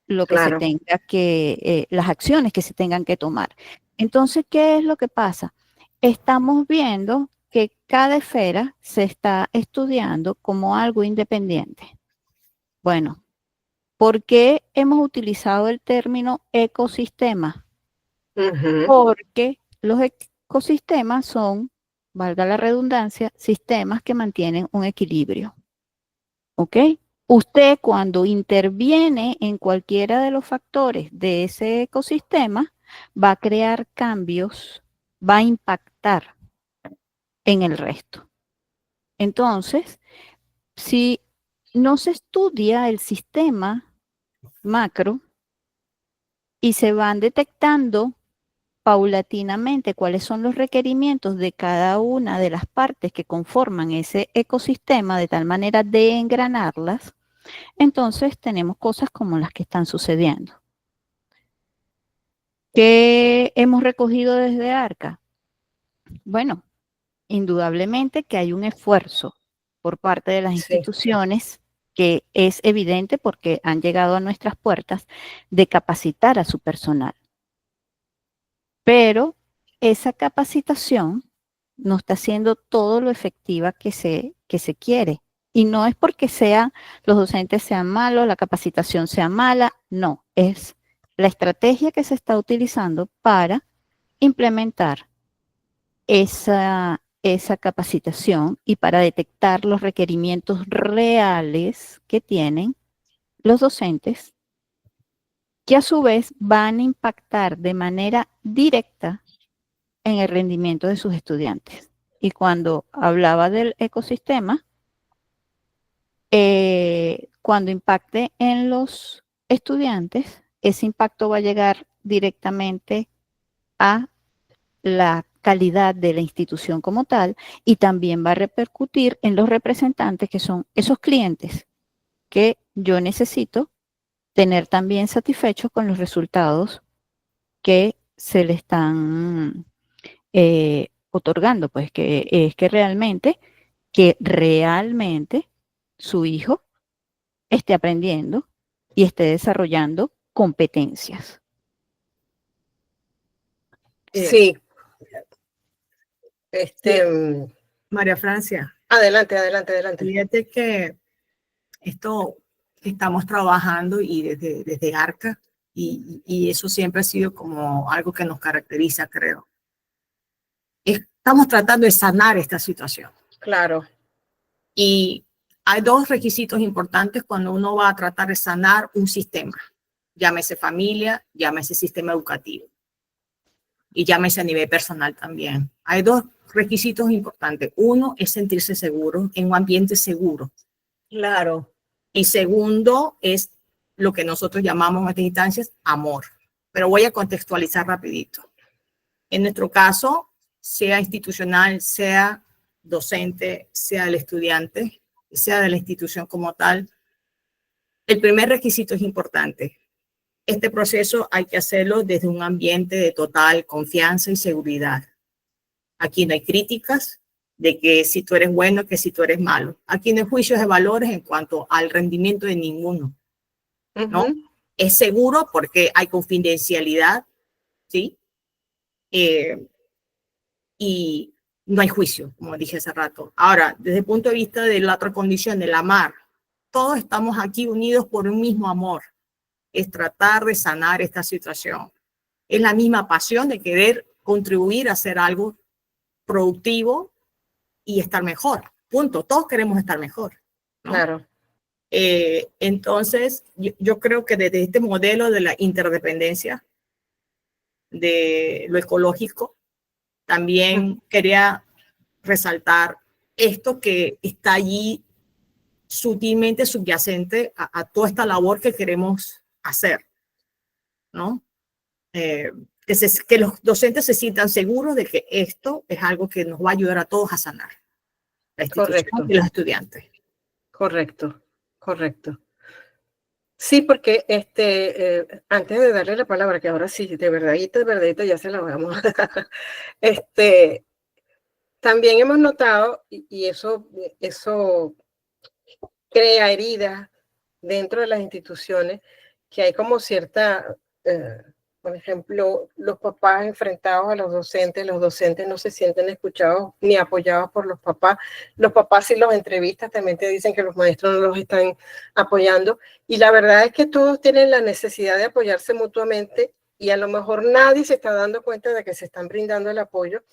lo que se tenga que, las acciones que se tengan que tomar. Entonces, ¿qué es lo que pasa? Estamos viendo que cada esfera se está estudiando como algo independiente. Bueno, ¿por qué hemos utilizado el término ecosistema? Porque los ecosistemas son, valga la redundancia, sistemas que mantienen un equilibrio. ¿Ok? Usted cuando interviene en cualquiera de los factores de ese ecosistema, va a crear cambios, va a impactar en el resto. Entonces, si no se estudia el sistema macro y se van detectando paulatinamente cuáles son los requerimientos de cada una de las partes que conforman ese ecosistema de tal manera de engranarlas, entonces tenemos cosas como las que están sucediendo. ¿Qué hemos recogido desde ARCA? Bueno, indudablemente que hay un esfuerzo por parte de las Sí, instituciones que es evidente porque han llegado a nuestras puertas de capacitar a su personal. Pero esa capacitación no está siendo todo lo efectiva que se quiere. Y no es porque los docentes sean malos, la capacitación sea mala, no, es la estrategia que se está utilizando para implementar esa capacitación y para detectar los requerimientos reales que tienen los docentes, que a su vez van a impactar de manera directa en el rendimiento de sus estudiantes. Y cuando hablaba del ecosistema, cuando impacte en los estudiantes, ese impacto va a llegar directamente a la calidad de la institución como tal y también va a repercutir en los representantes que son esos clientes que yo necesito tener también satisfechos con los resultados que se le están otorgando, pues que es que realmente su hijo esté aprendiendo y esté desarrollando competencias. sí. Sí, María Francia, Adelante, adelante, adelante. fíjate que esto estamos trabajando y desde ARCA, y eso siempre ha sido como algo que nos caracteriza, creo. Estamos tratando de sanar esta situación. Claro, Y hay dos requisitos importantes cuando uno va a tratar de sanar un sistema. Llámese familia, llámese sistema educativo y llámese a nivel personal también. Hay dos requisitos importantes. Uno es sentirse seguro en un ambiente seguro. claro. Y segundo es lo que nosotros llamamos en estas instancias amor. Pero voy a contextualizar rapidito. En nuestro caso, sea institucional, sea docente, sea el estudiante, sea de la institución como tal, el primer requisito es importante. Este proceso hay que hacerlo desde un ambiente de total confianza y seguridad. Aquí no hay críticas de que si tú eres bueno, que si tú eres malo. Aquí no hay juicios de valores en cuanto al rendimiento de ninguno, ¿no? Ujú. Es seguro porque hay confidencialidad, ¿sí? Y no hay juicio, como dije hace rato. Ahora, desde el punto de vista de la otra condición, del amar, todos estamos aquí unidos por un mismo amor. Es tratar de sanar esta situación. Es la misma pasión de querer contribuir a hacer algo productivo y estar mejor. Punto. Todos queremos estar mejor, ¿no? Claro. Entonces, yo creo que desde este modelo de la interdependencia, de lo ecológico, también quería resaltar esto que está allí sutilmente subyacente a toda esta labor que queremos hacer, ¿no? Que los docentes se sientan seguros de que esto es algo que nos va a ayudar a todos a sanar, la institución Correcto, y los estudiantes. correcto, correcto. Sí, porque antes de darle la palabra, que ahora sí, de verdadito, ya se la vamos. este, También hemos notado, y eso crea heridas dentro de las instituciones, que hay como cierta, por ejemplo, los papás enfrentados a los docentes no se sienten escuchados ni apoyados por los papás si los entrevistas también te dicen que los maestros no los están apoyando, y la verdad es que todos tienen la necesidad de apoyarse mutuamente, y a lo mejor nadie se está dando cuenta de que se están brindando el apoyo,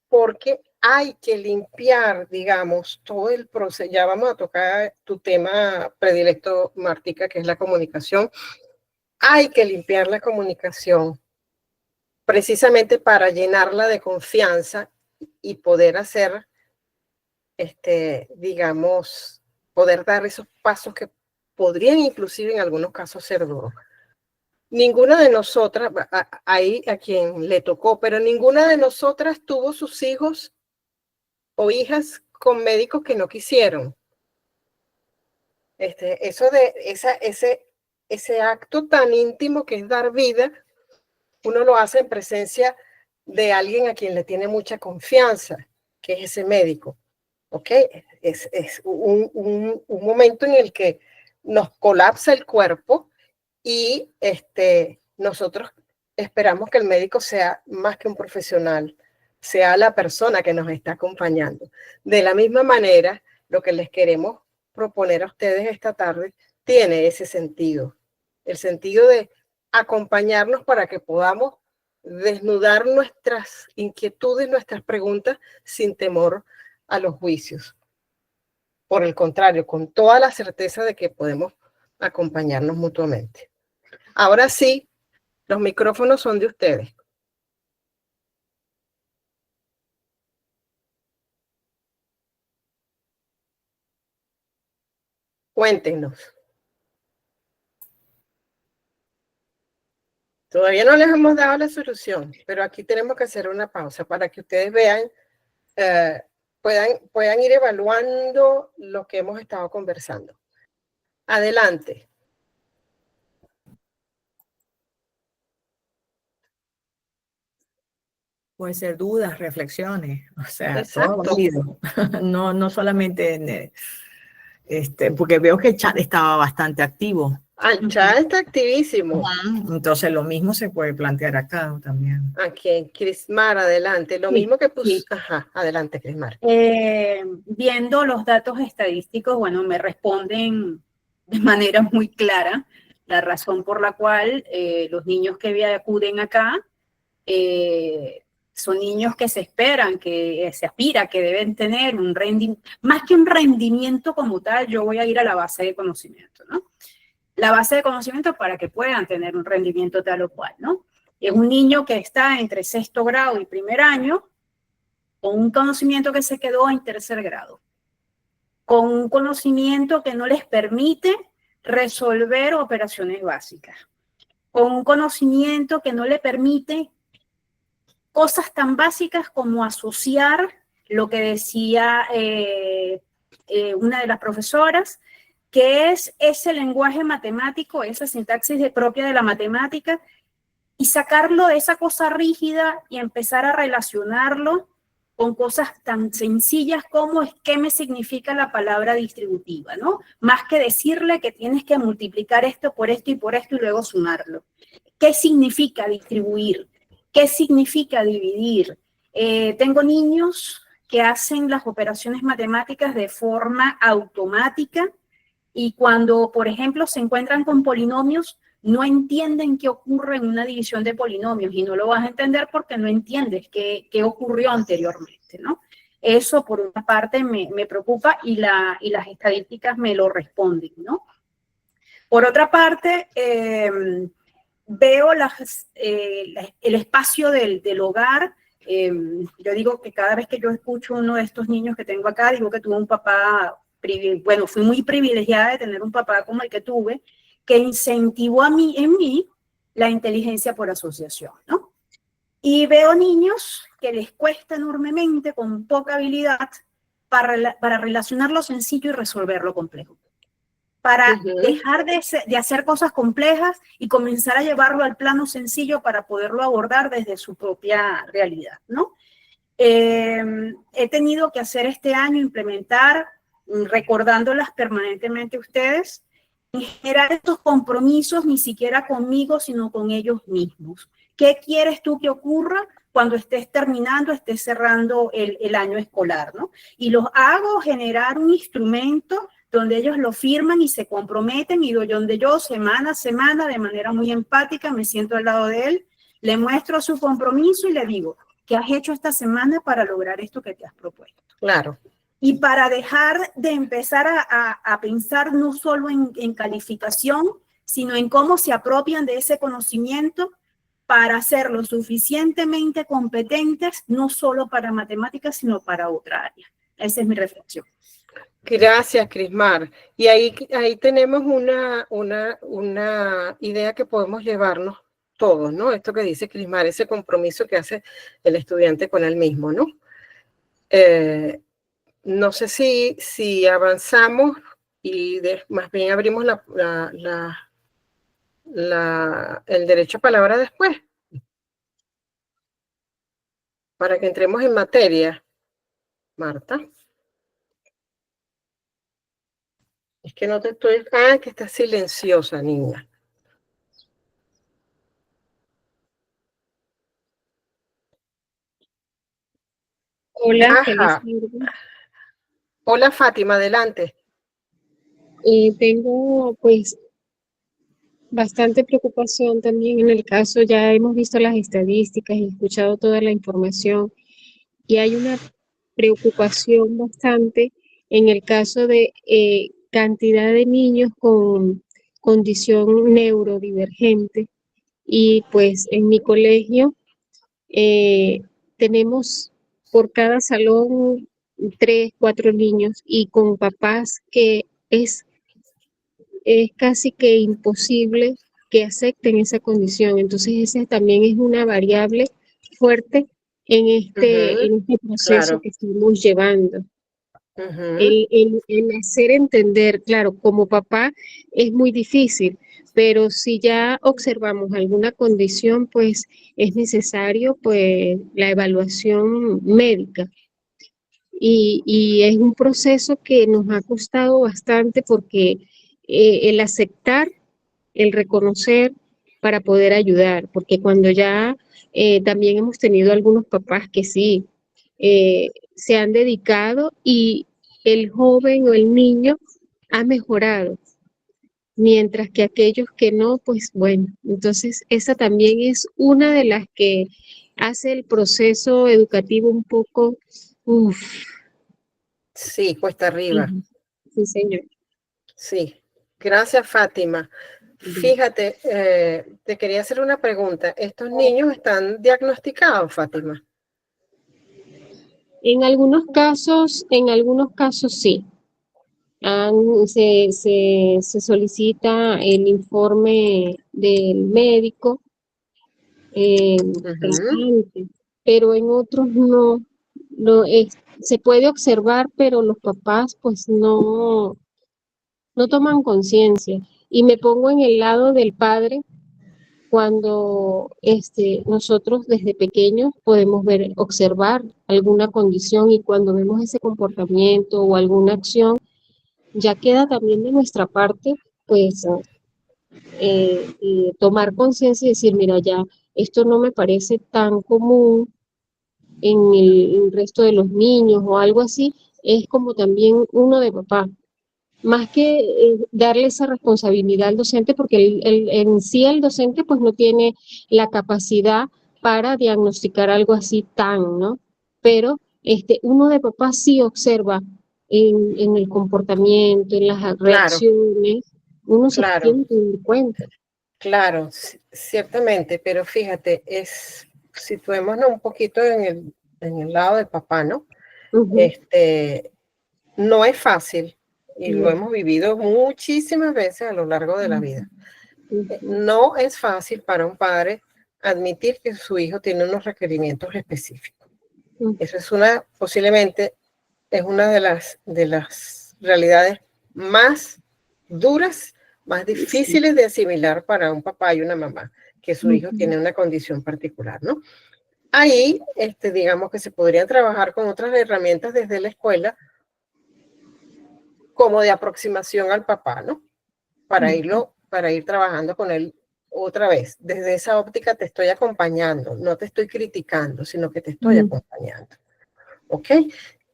porque hay que limpiar, digamos, todo el proceso. Ya vamos a tocar tu tema predilecto, Martica, que es la comunicación. Hay que limpiar la comunicación precisamente para llenarla de confianza y poder hacer, digamos, poder dar esos pasos que podrían inclusive en algunos casos ser duros. Ninguna de nosotras, ahí a quien le tocó, pero ninguna de nosotras tuvo sus hijos o hijas con médicos que no quisieron. Eso de ese acto tan íntimo que es dar vida, uno lo hace en presencia de alguien a quien le tiene mucha confianza, que es ese médico. ¿Ok? Es un momento en el que nos colapsa el cuerpo y nosotros esperamos que el médico sea más que un profesional, sea la persona que nos está acompañando. De la misma manera, lo que les queremos proponer a ustedes esta tarde tiene ese sentido, el sentido de acompañarnos para que podamos desnudar nuestras inquietudes, nuestras preguntas sin temor a los juicios. Por el contrario, con toda la certeza de que podemos acompañarnos mutuamente. Ahora sí, los micrófonos son de ustedes. Cuéntenos. Todavía no les hemos dado la solución, pero aquí tenemos que hacer una pausa para que ustedes vean, puedan ir evaluando lo que hemos estado conversando. Adelante. Puede ser dudas, reflexiones, o sea, Exacto. todo válido. No solamente porque veo que el chat estaba bastante activo. El chat está activísimo. Entonces lo mismo se puede plantear acá también. Aquí, Crismar, adelante. Lo mismo que puso. Sí. Ajá, adelante, Crismar. Viendo los datos estadísticos, bueno, me responden de manera muy clara la razón por la cual los niños que acuden acá son niños que se esperan, que se aspira, que deben tener un rendimiento, más que un rendimiento como tal, yo voy a ir a la base de conocimiento, ¿no? La base de conocimiento para que puedan tener un rendimiento tal o cual, ¿no? Es un niño que está entre 6º grado y 1er año, con un conocimiento que se quedó en 3er grado, con un conocimiento que no les permite resolver operaciones básicas, con un conocimiento que no le permite cosas tan básicas como asociar lo que decía una de las profesoras, que es ese lenguaje matemático, esa sintaxis propia de la matemática, y sacarlo de esa cosa rígida y empezar a relacionarlo con cosas tan sencillas como es qué me significa la palabra distributiva, ¿no? Más que decirle que tienes que multiplicar esto y luego sumarlo. ¿Qué significa distribuir? ¿Qué significa dividir? Tengo niños que hacen las operaciones matemáticas de forma automática y cuando, por ejemplo, se encuentran con polinomios, no entienden qué ocurre en una división de polinomios y no lo vas a entender porque no entiendes qué ocurrió anteriormente, ¿no? Eso, por una parte, me preocupa y las estadísticas me lo responden, ¿no? Por otra parte, veo el espacio del hogar. Yo digo que cada vez que yo escucho a uno de estos niños que tengo acá, digo que tuve un papá, bueno, fui muy privilegiada de tener un papá como el que tuve, que incentivó en mí la inteligencia por asociación, ¿no? Y veo niños que les cuesta enormemente, con poca habilidad, para relacionar lo sencillo y resolver lo complejo. Para dejar de hacer cosas complejas y comenzar a llevarlo al plano sencillo para poderlo abordar desde su propia realidad, ¿no? He tenido que hacer este año, implementar, recordándolas permanentemente a ustedes, generar estos compromisos ni siquiera conmigo, sino con ellos mismos. ¿Qué quieres tú que ocurra cuando estés terminando, estés cerrando el año escolar, ¿no? Y los hago generar un instrumento donde ellos lo firman y se comprometen y donde yo semana a semana, de manera muy empática, me siento al lado de él, le muestro su compromiso y le digo, ¿qué has hecho esta semana para lograr esto que te has propuesto? Claro. Y para dejar de empezar a pensar no solo en calificación, sino en cómo se apropian de ese conocimiento para ser lo suficientemente competentes, no solo para matemáticas, sino para otra área. Esa es mi reflexión. Gracias, Crismar. Y ahí tenemos una idea que podemos llevarnos todos, ¿no? Esto que dice Crismar, ese compromiso que hace el estudiante con él mismo, ¿no? No sé si avanzamos y más bien abrimos el derecho a palabra después, para que entremos en materia. Marta. Es que no te estoy... Ah, que estás silenciosa, niña. Hola, feliz Ajá. tarde. Hola, Fátima, adelante. Tengo pues bastante preocupación también en el caso, ya hemos visto las estadísticas y escuchado toda la información y hay una preocupación bastante en el caso de cantidad de niños con condición neurodivergente y pues en mi colegio tenemos por cada salón 3, 4 niños y con papás que es casi que imposible que acepten esa condición. Entonces, esa también es una variable fuerte en este proceso Claro. que estamos llevando. Ujú. El hacer entender, claro, como papá es muy difícil, pero si ya observamos alguna condición, pues es necesario pues la evaluación médica. Y es un proceso que nos ha costado bastante porque el aceptar, el reconocer para poder ayudar, porque cuando ya también hemos tenido algunos papás que sí se han dedicado y el joven o el niño ha mejorado, mientras que aquellos que no, pues bueno, entonces esa también es una de las que hace el proceso educativo un poco, uff, Sí, cuesta arriba. sí, señor. Sí. Gracias, Fátima. Bien. Fíjate, te quería hacer una pregunta. ¿Estos niños están diagnosticados, Fátima? En algunos casos sí. Se solicita el informe del médico Ujú. tratante, pero en otros no, se puede observar, pero los papás pues no toman conciencia. Y me pongo en el lado del padre cuando nosotros desde pequeños podemos ver, observar alguna condición y cuando vemos ese comportamiento o alguna acción, ya queda también de nuestra parte, pues, tomar conciencia y decir, mira, ya esto no me parece tan común en el resto de los niños o algo así, es como también uno de papá. Más que darle esa responsabilidad al docente, porque en sí el docente pues no tiene la capacidad para diagnosticar algo así tan, ¿no? Pero uno de papá sí observa en el comportamiento, en las Claro, reacciones, uno se claro, tiene que dar cuenta. claro, ciertamente, pero fíjate, situémonos un poquito en el lado del papá, ¿no? Ujú. No es fácil y lo No. hemos vivido muchísimas veces a lo largo de la vida. Ujú. No es fácil para un padre admitir que su hijo tiene unos requerimientos específicos. Ujú. Eso es posiblemente es una de las realidades más duras, más Sí. difíciles de asimilar para un papá y una mamá, que su hijo Ujú. tiene una condición particular, ¿no? Ahí, digamos que se podrían trabajar con otras herramientas desde la escuela, como de aproximación al papá, ¿no? Para ir trabajando con él otra vez. Desde esa óptica te estoy acompañando, no te estoy criticando, sino que te estoy Ujú. acompañando. ¿Ok?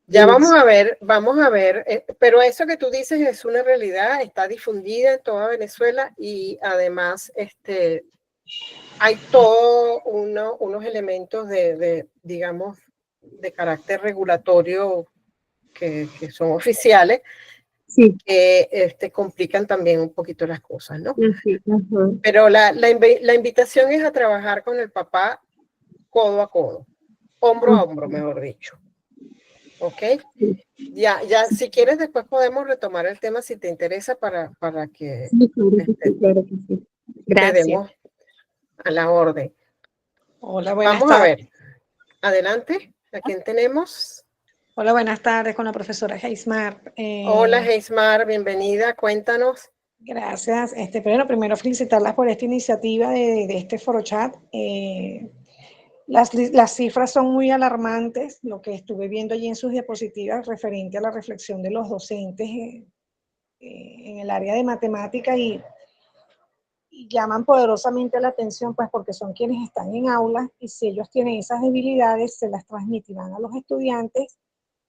Ya vamos a ver, pero eso que tú dices es una realidad, está difundida en toda Venezuela y además hay todos unos elementos digamos, de carácter regulatorio que son oficiales Sí, que complican también un poquito las cosas, ¿no? así, ajá. Pero la invitación es a trabajar con el papá codo a codo, hombro a hombro, mejor dicho. ¿Ok? Ya, si quieres, después podemos retomar el tema si te interesa para que Sí, claro que sí. te Gracias. demos a la orden. Hola, buenas Vamos a tardes. ver. Adelante. ¿A quién tenemos? Hola, buenas tardes con la profesora Heismar. Hola, Heismar, bienvenida. Cuéntanos. Gracias. Primero felicitarlas por esta iniciativa de este foro chat. Las cifras son muy alarmantes, lo que estuve viendo allí en sus diapositivas referente a la reflexión de los docentes en el área de matemática y llaman poderosamente la atención, pues porque son quienes están en aulas y si ellos tienen esas debilidades, se las transmitirán a los estudiantes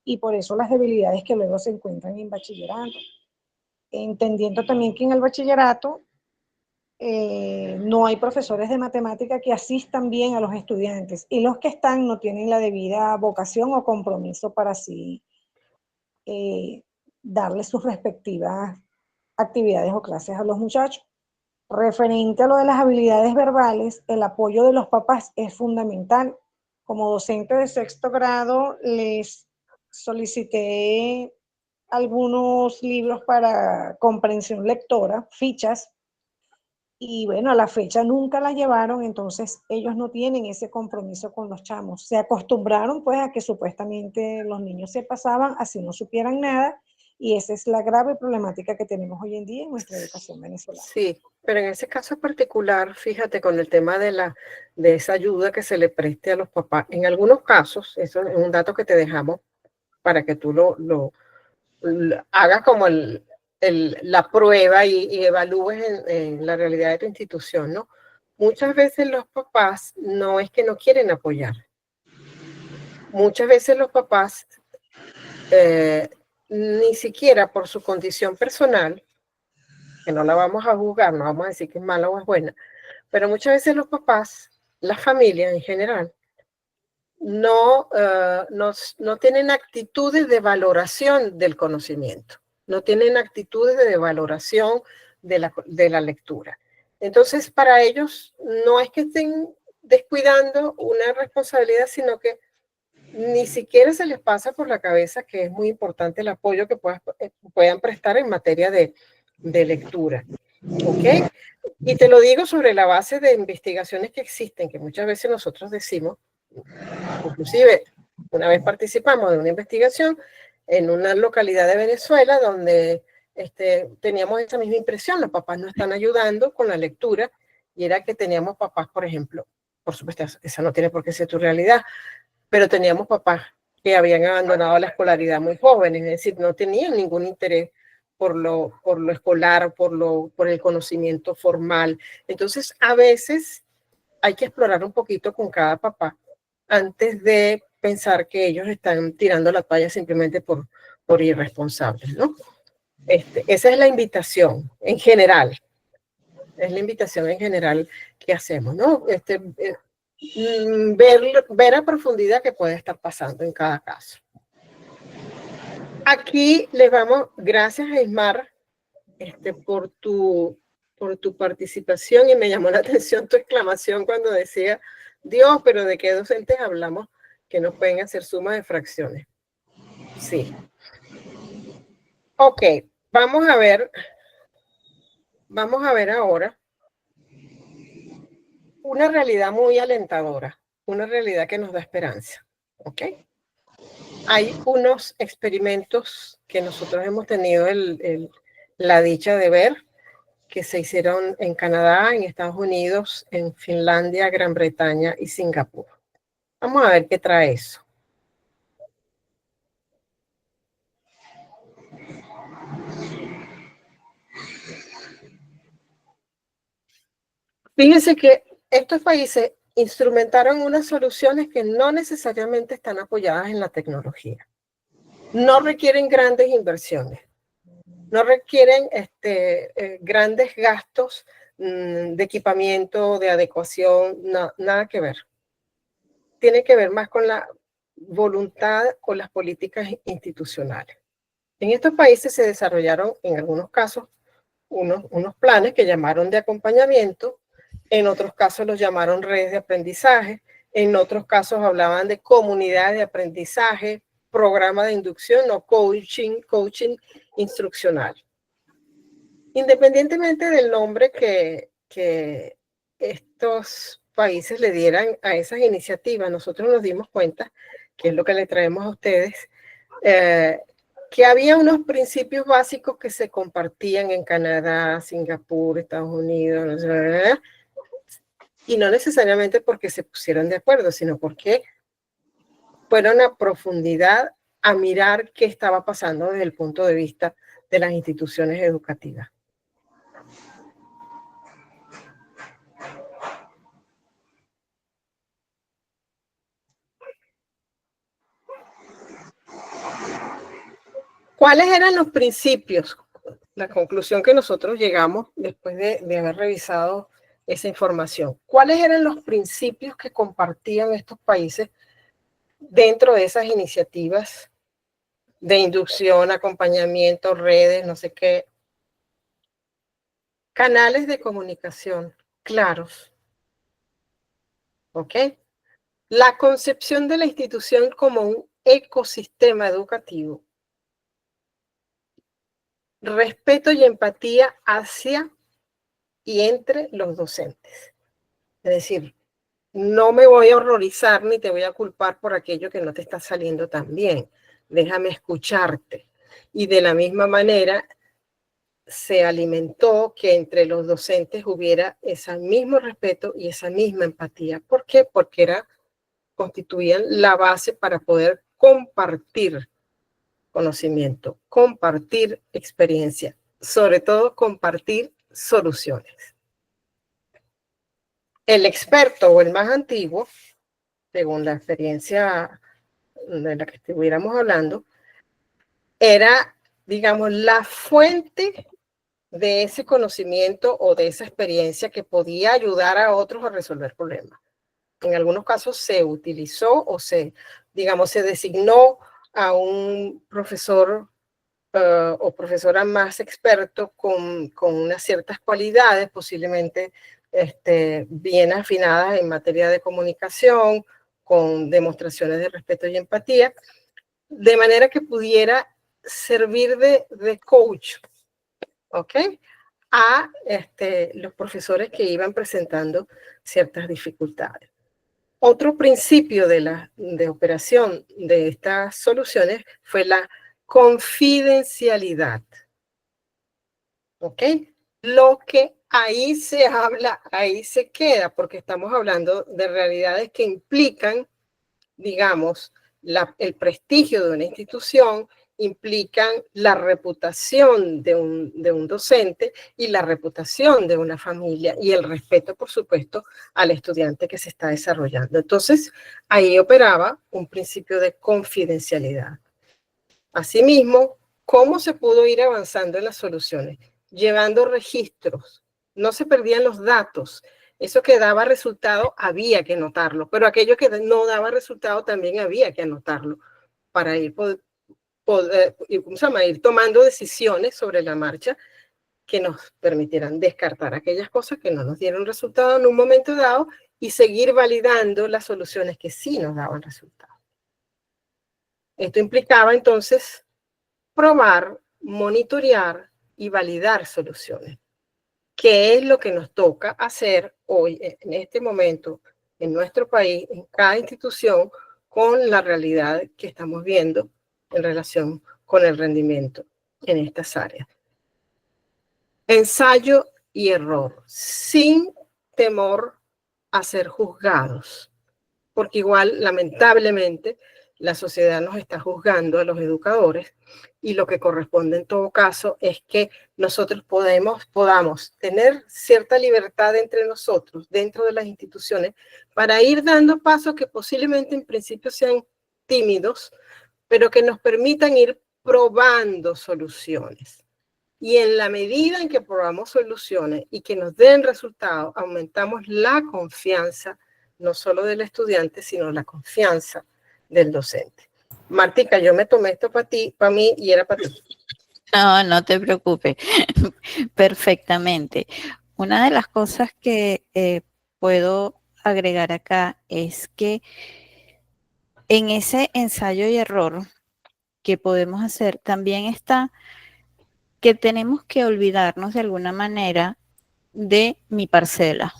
y por eso las debilidades que luego se encuentran en bachillerato. Entendiendo también que en el bachillerato no hay profesores de matemática que asistan bien a los estudiantes y los que están no tienen la debida vocación o compromiso para así darles sus respectivas actividades o clases a los muchachos. Referente a lo de las habilidades verbales, el apoyo de los papás es fundamental. Como docente de sexto grado, les solicité algunos libros para comprensión lectora, fichas, y bueno, a la fecha nunca las llevaron, entonces ellos no tienen ese compromiso con los chamos. Se acostumbraron pues a que supuestamente los niños se pasaban así no supieran nada, y esa es la grave problemática que tenemos hoy en día en nuestra educación venezolana. Sí, pero en ese caso particular, fíjate, con el tema de esa ayuda que se le preste a los papás, en algunos casos, eso es un dato que te dejamos para que tú lo hagas como la prueba y evalúes en la realidad de tu institución, ¿no? Muchas veces los papás no es que no quieren apoyar. Muchas veces los papás ni siquiera por su condición personal, que no la vamos a juzgar, no vamos a decir que es mala o es buena, pero muchas veces los papás, las familias en general, no tienen actitudes de valoración del conocimiento, no tienen actitudes de valoración de la lectura. Entonces, para ellos no es que estén descuidando una responsabilidad, sino que ni siquiera se les pasa por la cabeza que es muy importante el apoyo que puedan prestar en materia de lectura. ¿Ok? Y te lo digo sobre la base de investigaciones que existen, que muchas veces nosotros decimos, inclusive una vez participamos de una investigación en una localidad de Venezuela donde teníamos esa misma impresión, los papás no están ayudando con la lectura, y era que teníamos papás, por ejemplo, por supuesto, esa no tiene por qué ser tu realidad, pero teníamos papás que habían abandonado la escolaridad muy jóvenes, es decir, no tenían ningún interés por lo escolar, por el conocimiento formal. Entonces, a veces hay que explorar un poquito con cada papá antes de pensar que ellos están tirando la toalla simplemente por irresponsables, ¿no? Esa es la invitación en general. Es la invitación en general que hacemos, ¿no? Ver a profundidad qué puede estar pasando en cada caso. Aquí les vamos, gracias Ismar, por tu participación, y me llamó la atención tu exclamación cuando decía, Dios, pero ¿de qué docentes hablamos que no pueden hacer sumas de fracciones? Sí. Ok, vamos a ver ahora una realidad muy alentadora, una realidad que nos da esperanza. ¿Ok? Hay unos experimentos que nosotros hemos tenido la dicha de ver, que se hicieron en Canadá, en Estados Unidos, en Finlandia, Gran Bretaña y Singapur. Vamos a ver qué trae eso. Fíjense que estos países instrumentaron unas soluciones que no necesariamente están apoyadas en la tecnología. No requieren grandes inversiones, no requieren grandes gastos de equipamiento, de adecuación, nada que ver. Tiene que ver más con la voluntad o las políticas institucionales. En estos países se desarrollaron, en algunos casos, unos planes que llamaron de acompañamiento, en otros casos los llamaron redes de aprendizaje, en otros casos hablaban de comunidades de aprendizaje, programa de inducción o coaching instruccional. Independientemente del nombre que estos países le dieran a esas iniciativas, nosotros nos dimos cuenta, que es lo que le traemos a ustedes, que había unos principios básicos que se compartían en Canadá, Singapur, Estados Unidos, y no necesariamente porque se pusieron de acuerdo, sino porque fueron a profundidad a mirar qué estaba pasando desde el punto de vista de las instituciones educativas. ¿Cuáles eran los principios? La conclusión que nosotros llegamos después de haber revisado esa información. ¿Cuáles eran los principios que compartían estos países dentro de esas iniciativas de inducción, acompañamiento, redes, no sé qué? Canales de comunicación claros. ¿Ok? La concepción de la institución como un ecosistema educativo. Respeto y empatía hacia y entre los docentes. Es decir, no me voy a horrorizar ni te voy a culpar por aquello que no te está saliendo tan bien. Déjame escucharte. Y de la misma manera se alimentó que entre los docentes hubiera ese mismo respeto y esa misma empatía. ¿Por qué? Porque constituían la base para poder compartir conocimiento, compartir experiencia, sobre todo compartir soluciones. El experto o el más antiguo, según la experiencia de la que estuviéramos hablando, era, digamos, la fuente de ese conocimiento o de esa experiencia que podía ayudar a otros a resolver problemas. En algunos casos se utilizó o se designó a un profesor o profesora más experto con unas ciertas cualidades, posiblemente bien afinadas en materia de comunicación, con demostraciones de respeto y empatía, de manera que pudiera servir de coach, ¿ok? A los profesores que iban presentando ciertas dificultades. Otro principio de operación de estas soluciones fue la confidencialidad. ¿Ok? Lo que ahí se habla, ahí se queda, porque estamos hablando de realidades que implican, digamos, el prestigio de una institución, implican la reputación de un docente y la reputación de una familia y el respeto, por supuesto, al estudiante que se está desarrollando. Entonces, ahí operaba un principio de confidencialidad. Asimismo, ¿cómo se pudo ir avanzando en las soluciones? Llevando registros. No se perdían los datos. Eso que daba resultado había que anotarlo, pero aquello que no daba resultado también había que anotarlo para ir ir tomando decisiones sobre la marcha que nos permitieran descartar aquellas cosas que no nos dieron resultado en un momento dado y seguir validando las soluciones que sí nos daban resultado. Esto implicaba entonces probar, monitorear y validar soluciones. ¿Qué es lo que nos toca hacer hoy, en este momento, en nuestro país, en cada institución, con la realidad que estamos viendo en relación con el rendimiento en estas áreas? Ensayo y error, sin temor a ser juzgados, porque igual, lamentablemente, la sociedad nos está juzgando a los educadores y lo que corresponde en todo caso es que nosotros podamos tener cierta libertad entre nosotros, dentro de las instituciones, para ir dando pasos que posiblemente en principio sean tímidos, pero que nos permitan ir probando soluciones. Y en la medida en que probamos soluciones y que nos den resultados, aumentamos la confianza no solo del estudiante, sino la confianza del docente. Martica, yo me tomé esto para ti, para mí y era para ti. No, no te preocupes. Perfectamente. Una de las cosas que puedo agregar acá es que en ese ensayo y error que podemos hacer también está que tenemos que olvidarnos de alguna manera de mi parcela.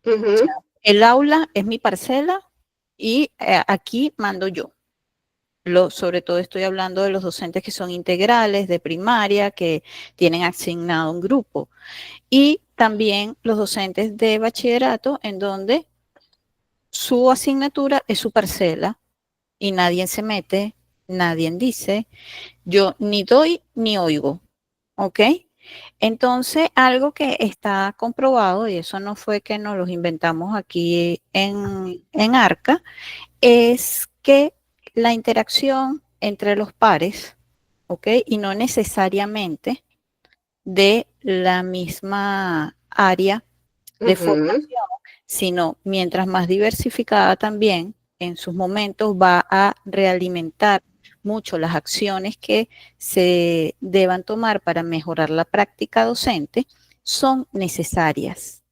Ujú. El aula es mi parcela y aquí mando yo. Sobre todo estoy hablando de los docentes que son integrales de primaria, que tienen asignado un grupo. Y también los docentes de bachillerato, en donde su asignatura es su parcela y nadie se mete, nadie dice, yo ni doy ni oigo. ¿Ok? Entonces, algo que está comprobado, y eso no fue que nos los inventamos aquí en ARCA, es que la interacción entre los pares, ¿ok? Y no necesariamente de la misma área de formación, Ujú. sino mientras más diversificada también en sus momentos va a realimentar mucho las acciones que se deban tomar para mejorar la práctica docente, son necesarias.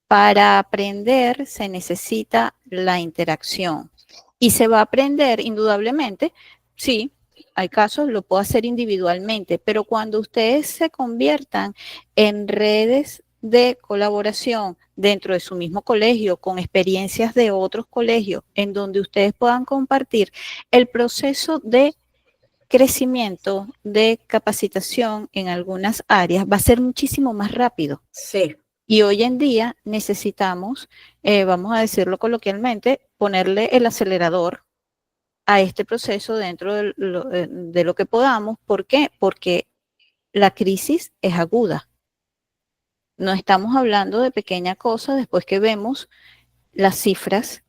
Para aprender se necesita la interacción y se va a aprender indudablemente, sí, hay casos, lo puedo hacer individualmente, pero cuando ustedes se conviertan en redes de colaboración dentro de su mismo colegio, con experiencias de otros colegios, en donde ustedes puedan compartir el proceso de crecimiento, de capacitación en algunas áreas, va a ser muchísimo más rápido. Sí. Y hoy en día necesitamos, vamos a decirlo coloquialmente, ponerle el acelerador a este proceso dentro de lo que podamos. ¿Por qué? Porque la crisis es aguda. No estamos hablando de pequeña cosa después que vemos las cifras.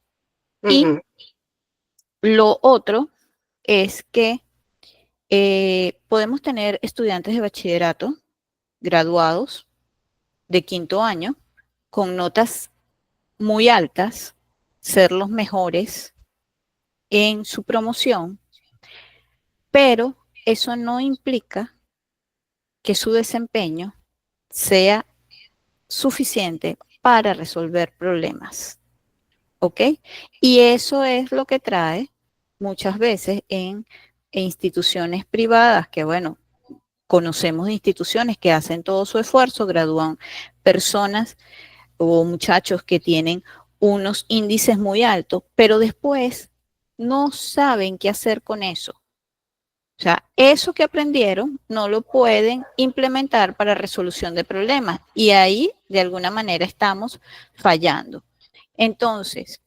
Y Ujú. lo otro es que podemos tener estudiantes de bachillerato graduados de 5º año con notas muy altas, ser los mejores en su promoción, pero eso no implica que su desempeño sea suficiente para resolver problemas, ¿ok? Y eso es lo que trae muchas veces en instituciones privadas, que bueno, conocemos de instituciones que hacen todo su esfuerzo, gradúan personas o muchachos que tienen unos índices muy altos, pero después no saben qué hacer con eso. O sea, eso que aprendieron no lo pueden implementar para resolución de problemas y ahí de alguna manera estamos fallando. Entonces,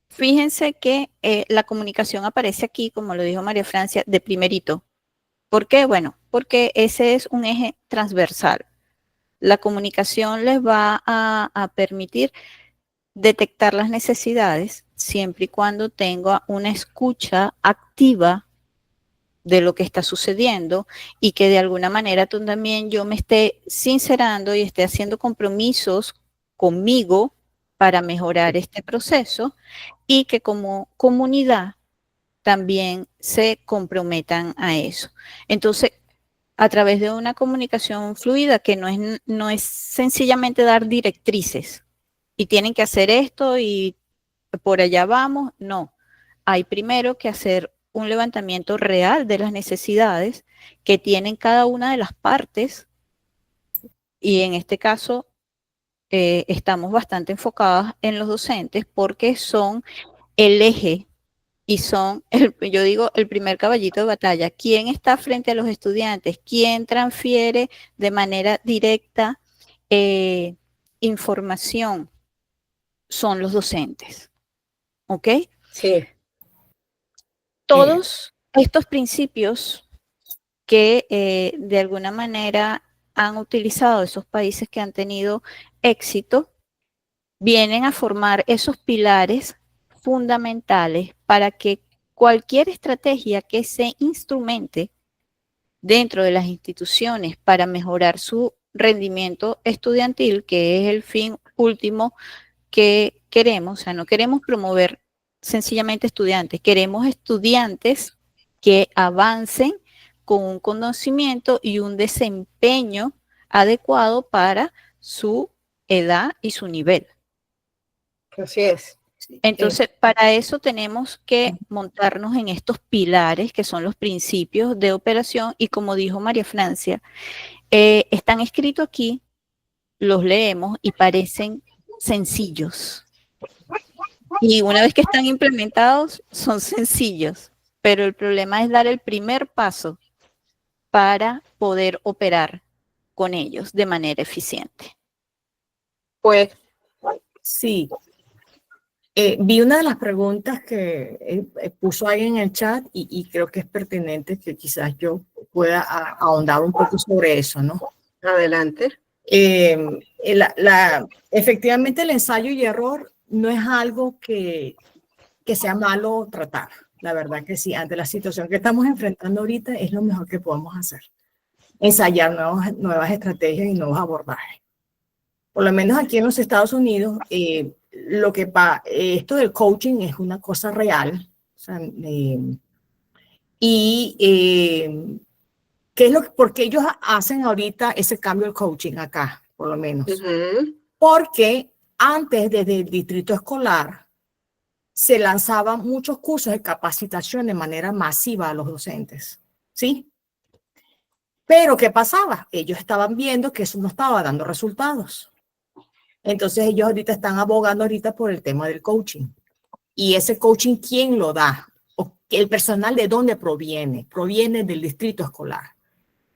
fíjense que la comunicación aparece aquí, como lo dijo María Francia, de primerito. ¿Por qué? Bueno, porque ese es un eje transversal. La comunicación les va a permitir detectar las necesidades siempre y cuando tenga una escucha activa de lo que está sucediendo y que de alguna manera también yo me esté sincerando y esté haciendo compromisos conmigo para mejorar este proceso y que como comunidad también se comprometan a eso. Entonces, a través de una comunicación fluida que no es sencillamente dar directrices y tienen que hacer esto y por allá vamos, no. Hay primero que hacer un levantamiento real de las necesidades que tienen cada una de las partes y en este caso estamos bastante enfocadas en los docentes porque son el eje y son, yo digo, el primer caballito de batalla. ¿Quién está frente a los estudiantes? ¿Quién transfiere de manera directa información? Son los docentes. ¿Ok? Sí. Todos estos principios que de alguna manera han utilizado esos países que han tenido éxito, vienen a formar esos pilares fundamentales para que cualquier estrategia que se instrumente dentro de las instituciones para mejorar su rendimiento estudiantil, que es el fin último que queremos, o sea, no queremos promover sencillamente estudiantes, queremos estudiantes que avancen con un conocimiento y un desempeño adecuado para su edad y su nivel. Así es. Entonces, para eso tenemos que montarnos en estos pilares que son los principios de operación y como dijo María Francia, están escritos aquí, los leemos y parecen sencillos. Y una vez que están implementados, son sencillos, pero el problema es dar el primer paso para poder operar con ellos de manera eficiente. Pues Sí. Vi una de las preguntas que puso ahí en el chat y creo que es pertinente que quizás yo pueda ahondar un poco sobre eso, ¿no? adelante. Efectivamente, el ensayo y error no es algo que sea malo tratar. La verdad que sí, ante la situación que estamos enfrentando ahorita es lo mejor que podemos hacer. Ensayar nuevas estrategias y nuevos abordajes. Por lo menos aquí en los Estados Unidos, esto del coaching es una cosa real. O sea, ¿por qué ellos hacen ahorita ese cambio del coaching acá, por lo menos? Porque antes, desde el distrito escolar, se lanzaban muchos cursos de capacitación de manera masiva a los docentes, ¿sí? Pero, ¿qué pasaba? Ellos estaban viendo que eso no estaba dando resultados. Entonces, ellos ahorita están abogando ahorita por el tema del coaching. Y ese coaching, ¿quién lo da? ¿O el personal de dónde proviene? Proviene del distrito escolar.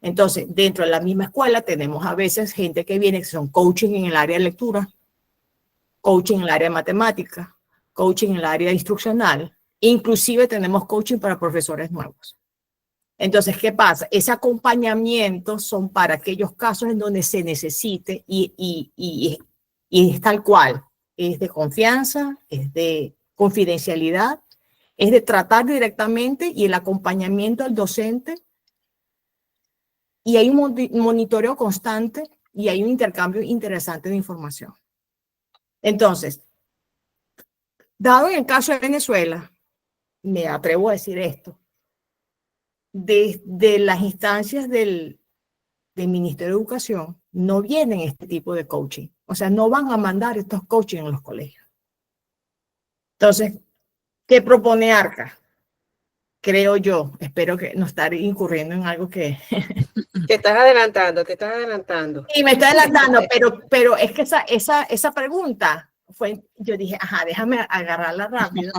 Entonces, dentro de la misma escuela tenemos a veces gente que viene, que son coaching en el área de lectura, coaching en el área de matemática, coaching en el área instruccional, inclusive tenemos coaching para profesores nuevos. Entonces, ¿qué pasa? Ese acompañamiento son para aquellos casos en donde se necesite y es tal cual, es de confianza, es de confidencialidad, es de tratar directamente y el acompañamiento al docente y hay un monitoreo constante y hay un intercambio interesante de información. Entonces, dado en el caso de Venezuela, me atrevo a decir esto, de las instancias del Ministerio de Educación no vienen este tipo de coaching. O sea, no van a mandar estos coaching en los colegios. Entonces, ¿qué propone ARCA? Creo yo, espero que no estar incurriendo en algo que... Te estás adelantando, te estás adelantando. Sí, me estoy adelantando, pero es que esa pregunta fue, yo dije, ajá, déjame agarrarla rápido.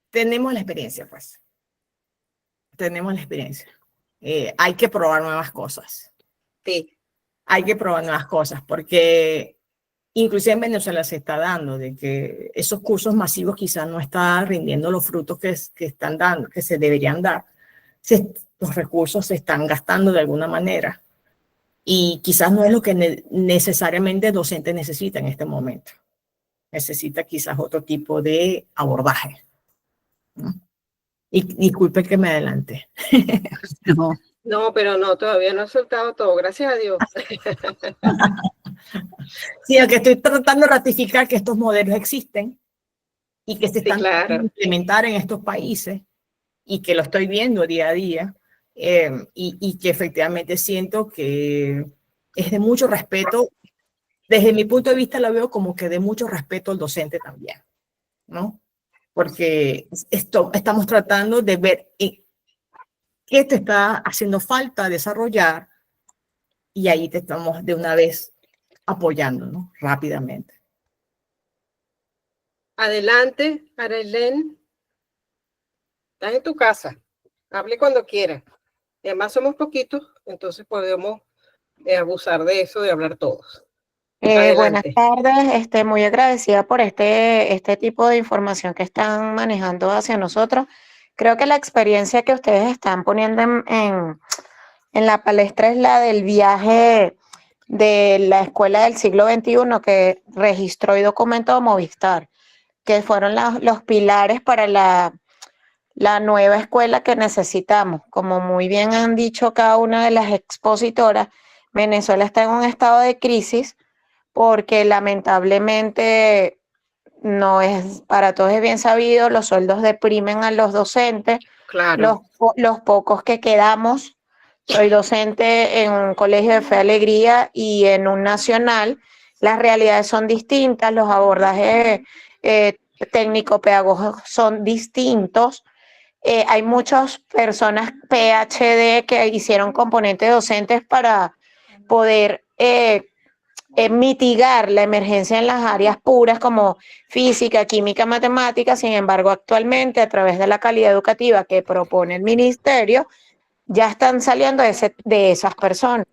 Tenemos la experiencia, pues. Tenemos la experiencia. Hay que probar nuevas cosas. Sí. Hay que probar nuevas cosas, porque inclusive en Venezuela se está dando de que esos cursos masivos quizás no están rindiendo los frutos que están dando, que se deberían dar. Los recursos se están gastando de alguna manera y quizás no es lo que necesariamente el docente necesita en este momento. Necesita quizás otro tipo de abordaje, ¿no? Y disculpe que me adelante. No, pero no, todavía no he soltado todo, gracias a Dios. Sí, que estoy tratando de ratificar que estos modelos existen y que se están implementar en estos países y que lo estoy viendo día a día y que efectivamente siento que es de mucho respeto. Desde mi punto de vista lo veo como que de mucho respeto al docente también, ¿no? Porque estamos tratando de ver qué te está haciendo falta desarrollar y ahí te estamos de una vez apoyando, ¿no? Rápidamente. Adelante, Arelén. Estás en tu casa. Hable cuando quieras. Y además somos poquitos, entonces podemos abusar de eso, de hablar todos. Buenas tardes, muy agradecida por este tipo de información que están manejando hacia nosotros. Creo que la experiencia que ustedes están poniendo en la palestra es la del viaje de la escuela del siglo XXI que registró y documentó Movistar, que fueron los pilares para la nueva escuela que necesitamos. Como muy bien han dicho cada una de las expositoras, Venezuela está en un estado de crisis porque lamentablemente no es, para todos es bien sabido, los sueldos deprimen a los docentes, Claro. los pocos que quedamos. Soy docente en un colegio de Fe y Alegría y en un nacional. Las realidades son distintas, los abordajes técnico-pedagógicos son distintos. Hay muchas personas PhD que hicieron componentes docentes para poder mitigar la emergencia en las áreas puras como física, química, matemática. Sin embargo, actualmente, a través de la calidad educativa que propone el ministerio, ya están saliendo de esas personas.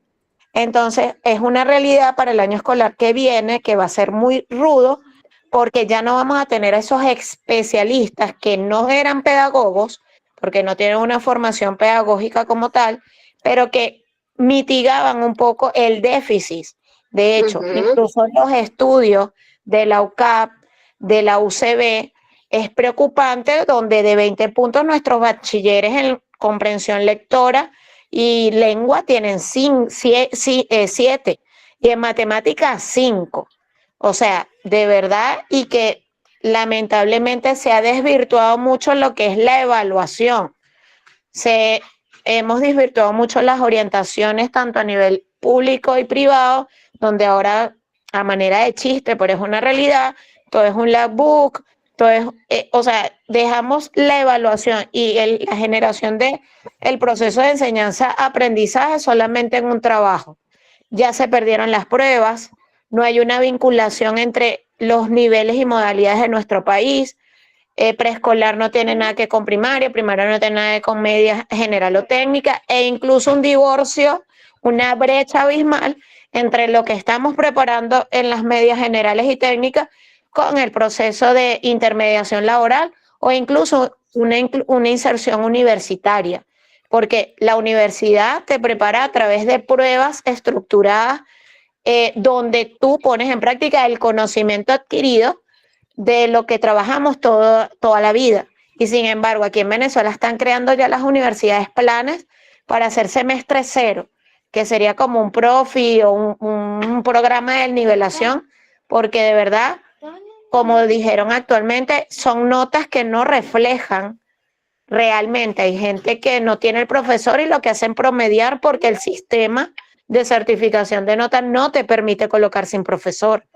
Entonces, es una realidad para el año escolar que viene, que va a ser muy rudo, porque ya no vamos a tener a esos especialistas que no eran pedagogos, porque no tienen una formación pedagógica como tal, pero que mitigaban un poco el déficit. De hecho, incluso los estudios de la UCAP, de la UCB, es preocupante, donde de 20 puntos nuestros bachilleres en comprensión lectora y lengua tienen 7 y en matemáticas 5. O sea, de verdad, y que lamentablemente se ha desvirtuado mucho lo que es la evaluación. Hemos desvirtuado mucho las orientaciones tanto a nivel público y privado, donde ahora a manera de chiste, pero es una realidad, todo es un logbook, todo es, o sea, dejamos la evaluación y la generación de el proceso de enseñanza-aprendizaje solamente en un trabajo. Ya se perdieron las pruebas, no hay una vinculación entre los niveles y modalidades de nuestro país. Preescolar no tiene nada que con primaria no tiene nada que con media general o técnica, e incluso un divorcio, una brecha abismal entre lo que estamos preparando en las medias generales y técnicas con el proceso de intermediación laboral o incluso una inserción universitaria, porque la universidad te prepara a través de pruebas estructuradas donde tú pones en práctica el conocimiento adquirido de lo que trabajamos toda la vida. Y sin embargo, aquí en Venezuela están creando ya las universidades planes para hacer semestre cero, que sería como un profi o un programa de nivelación, porque de verdad, como dijeron actualmente, son notas que no reflejan realmente. Hay gente que no tiene el profesor y lo que hacen promediar porque el sistema de certificación de notas no te permite colocar sin profesor,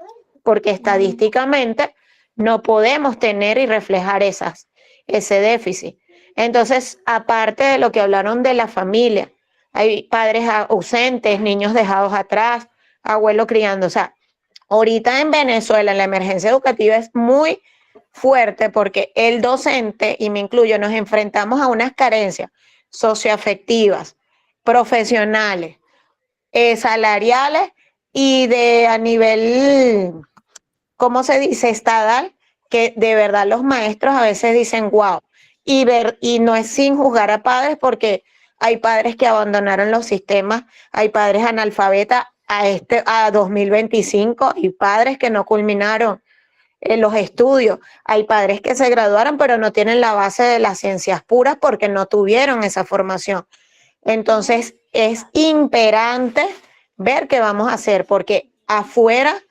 porque estadísticamente no podemos tener y reflejar ese déficit. Entonces, aparte de lo que hablaron de la familia, hay padres ausentes, niños dejados atrás, abuelos criando. O sea, ahorita en Venezuela la emergencia educativa es muy fuerte porque el docente, y me incluyo, nos enfrentamos a unas carencias socioafectivas, profesionales, salariales y a nivel, ¿cómo se dice?, estadal, que de verdad los maestros a veces dicen wow, y no es sin juzgar a padres porque hay padres que abandonaron los sistemas, hay padres analfabetas a 2025 y padres que no culminaron los estudios, hay padres que se graduaron pero no tienen la base de las ciencias puras porque no tuvieron esa formación. Entonces es imperante ver qué vamos a hacer porque afuera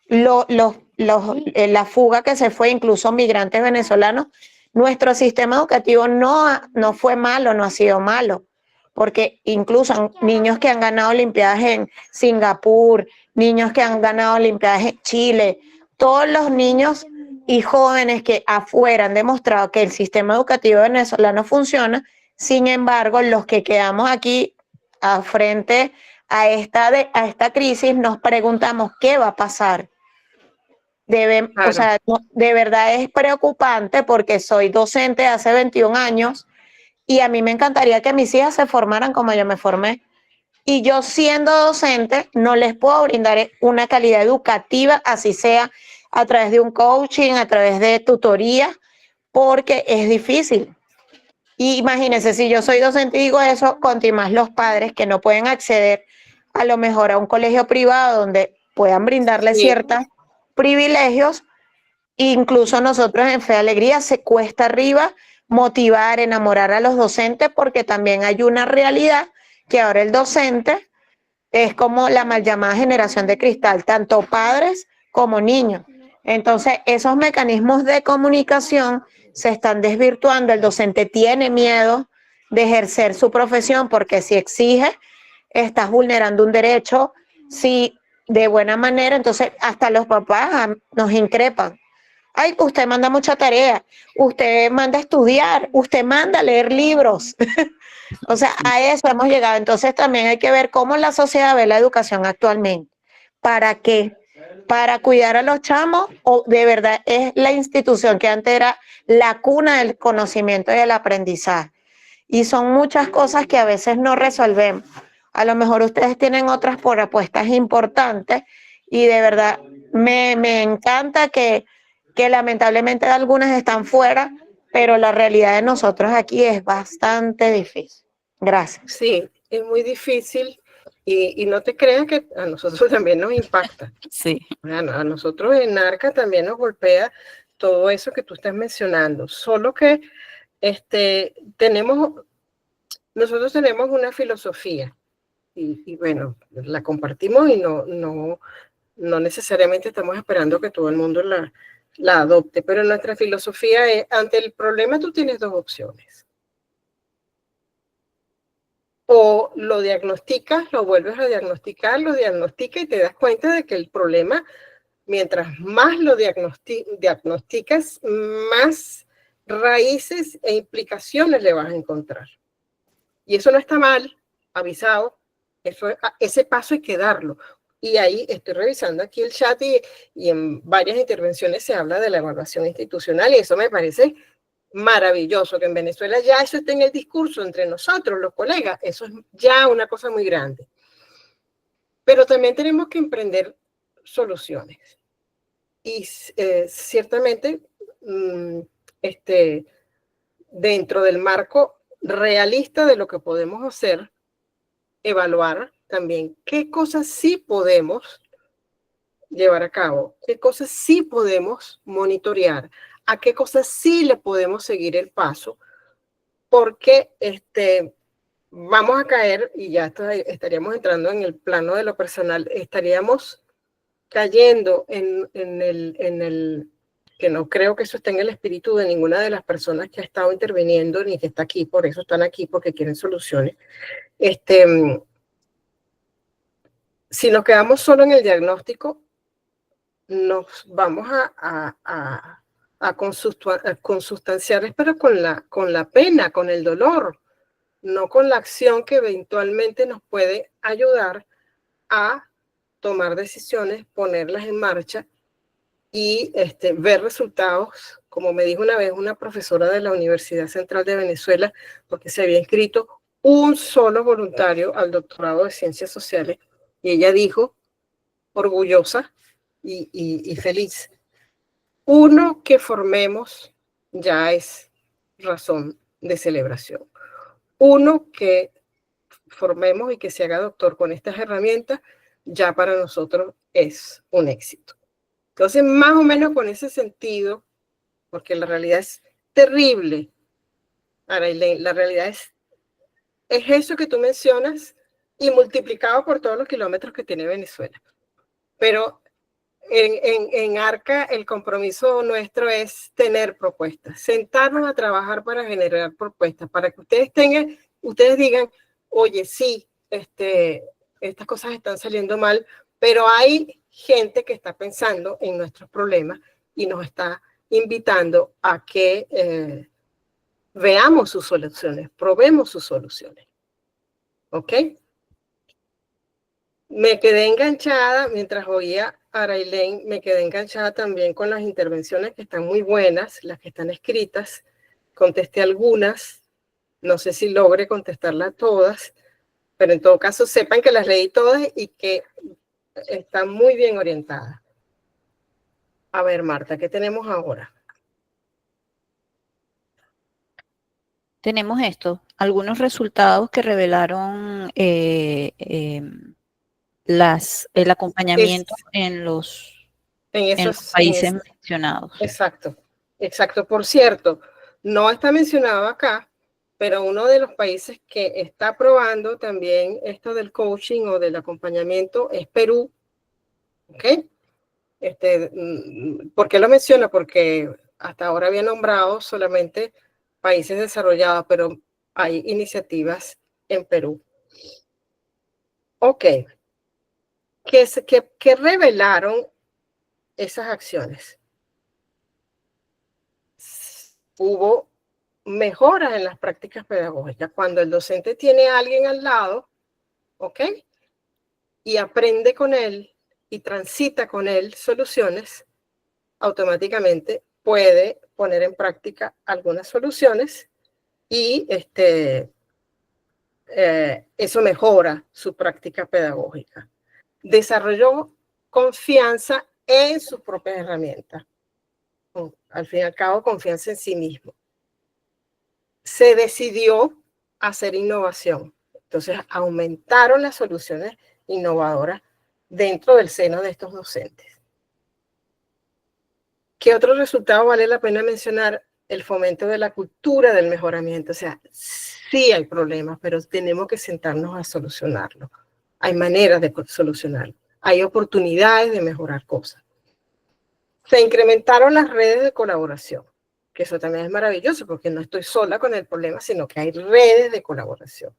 la fuga que se fue, incluso migrantes venezolanos, nuestro sistema educativo no fue malo, no ha sido malo, porque incluso niños que han ganado olimpiadas en Singapur, niños que han ganado olimpiadas en Chile, todos los niños y jóvenes que afuera han demostrado que el sistema educativo venezolano funciona. Sin embargo, los que quedamos aquí frente a esta crisis nos preguntamos qué va a pasar. O sea, de verdad es preocupante porque soy docente hace 21 años y a mí me encantaría que mis hijas se formaran como yo me formé. Y yo siendo docente no les puedo brindar una calidad educativa, así sea a través de un coaching, a través de tutoría, porque es difícil. Y imagínense, si yo soy docente y digo eso, contra más los padres que no pueden acceder a lo mejor a un colegio privado donde puedan brindarles ciertos privilegios. Incluso nosotros en Fe y Alegría se cuesta arriba motivar, enamorar a los docentes porque también hay una realidad que ahora el docente es como la mal llamada generación de cristal, tanto padres como niños. Entonces, esos mecanismos de comunicación se están desvirtuando. El docente tiene miedo de ejercer su profesión porque si exige, estás vulnerando un derecho. Si de buena manera, entonces hasta los papás nos increpan. Ay, usted manda mucha tarea, usted manda a estudiar, usted manda a leer libros. O sea, a eso hemos llegado. Entonces también hay que ver cómo la sociedad ve la educación actualmente. ¿Para qué? ¿Para cuidar a los chamos o de verdad es la institución que antes era la cuna del conocimiento y del aprendizaje? Y son muchas cosas que a veces no resolvemos. A lo mejor ustedes tienen otras propuestas importantes y de verdad me encanta que lamentablemente algunas están fuera, pero la realidad de nosotros aquí es bastante difícil. Gracias. Sí, es muy difícil y no te creas que a nosotros también nos impacta. Sí. Bueno, a nosotros en ARCA también nos golpea todo eso que tú estás mencionando, solo que nosotros tenemos una filosofía y bueno, la compartimos y no necesariamente estamos esperando que todo el mundo la adopte, pero nuestra filosofía es, ante el problema tú tienes dos opciones. O lo diagnosticas, lo vuelves a diagnosticar, lo diagnosticas y te das cuenta de que el problema, mientras más lo diagnosticas, más raíces e implicaciones le vas a encontrar. Y eso no está mal, avisado, ese paso hay que darlo. Y ahí estoy revisando aquí el chat y en varias intervenciones se habla de la evaluación institucional y eso me parece maravilloso, que en Venezuela ya eso esté en el discurso entre nosotros, los colegas, eso es ya una cosa muy grande. Pero también tenemos que emprender soluciones. Y ciertamente, dentro del marco realista de lo que podemos hacer, evaluar también qué cosas sí podemos llevar a cabo, qué cosas sí podemos monitorear, a qué cosas sí le podemos seguir el paso, porque vamos a caer, y ya estaríamos entrando en el plano de lo personal, estaríamos cayendo en el que no creo que eso esté en el espíritu de ninguna de las personas que ha estado interviniendo ni que está aquí, por eso están aquí, porque quieren soluciones. Si nos quedamos solo en el diagnóstico, nos vamos a consustanciar, pero con la pena, con el dolor, no con la acción que eventualmente nos puede ayudar a tomar decisiones, ponerlas en marcha y ver resultados, como me dijo una vez una profesora de la Universidad Central de Venezuela, porque se había inscrito un solo voluntario al doctorado de Ciencias Sociales, y ella dijo, orgullosa y feliz, uno que formemos ya es razón de celebración. Uno que formemos y que se haga doctor con estas herramientas, ya para nosotros es un éxito. Entonces, más o menos con ese sentido, porque la realidad es terrible, Arailén, la realidad es eso que tú mencionas y multiplicado por todos los kilómetros que tiene Venezuela. Pero en ARCA el compromiso nuestro es tener propuestas, sentarnos a trabajar para generar propuestas, para que ustedes digan, oye, sí, estas cosas están saliendo mal, pero hay gente que está pensando en nuestros problemas y nos está invitando a que veamos sus soluciones, probemos sus soluciones. ¿Ok? Me quedé enganchada mientras oía a Arailén, me quedé enganchada también con las intervenciones que están muy buenas, las que están escritas. Contesté algunas, no sé si logre contestarlas todas, pero en todo caso sepan que las leí todas y que están muy bien orientadas. A ver, Marta, ¿qué tenemos ahora? Tenemos esto, algunos resultados que revelaron el acompañamiento en los países mencionados. Exacto. Por cierto, no está mencionado acá, pero uno de los países que está aprobando también esto del coaching o del acompañamiento es Perú. ¿Ok? ¿Por qué lo menciono? Porque hasta ahora había nombrado solamente países desarrollados, pero hay iniciativas en Perú. Ok. ¿Qué revelaron esas acciones? Hubo mejoras en las prácticas pedagógicas. Cuando el docente tiene a alguien al lado, ¿ok? Y aprende con él y transita con él soluciones, automáticamente puede poner en práctica algunas soluciones y eso mejora su práctica pedagógica. Desarrolló confianza en sus propias herramientas. Al fin y al cabo, confianza en sí mismo. Se decidió hacer innovación. Entonces, aumentaron las soluciones innovadoras dentro del seno de estos docentes. ¿Qué otro resultado vale la pena mencionar? El fomento de la cultura del mejoramiento. O sea, sí hay problemas, pero tenemos que sentarnos a solucionarlo. Hay maneras de solucionarlo. Hay oportunidades de mejorar cosas. Se incrementaron las redes de colaboración, que eso también es maravilloso, porque no estoy sola con el problema, sino que hay redes de colaboración.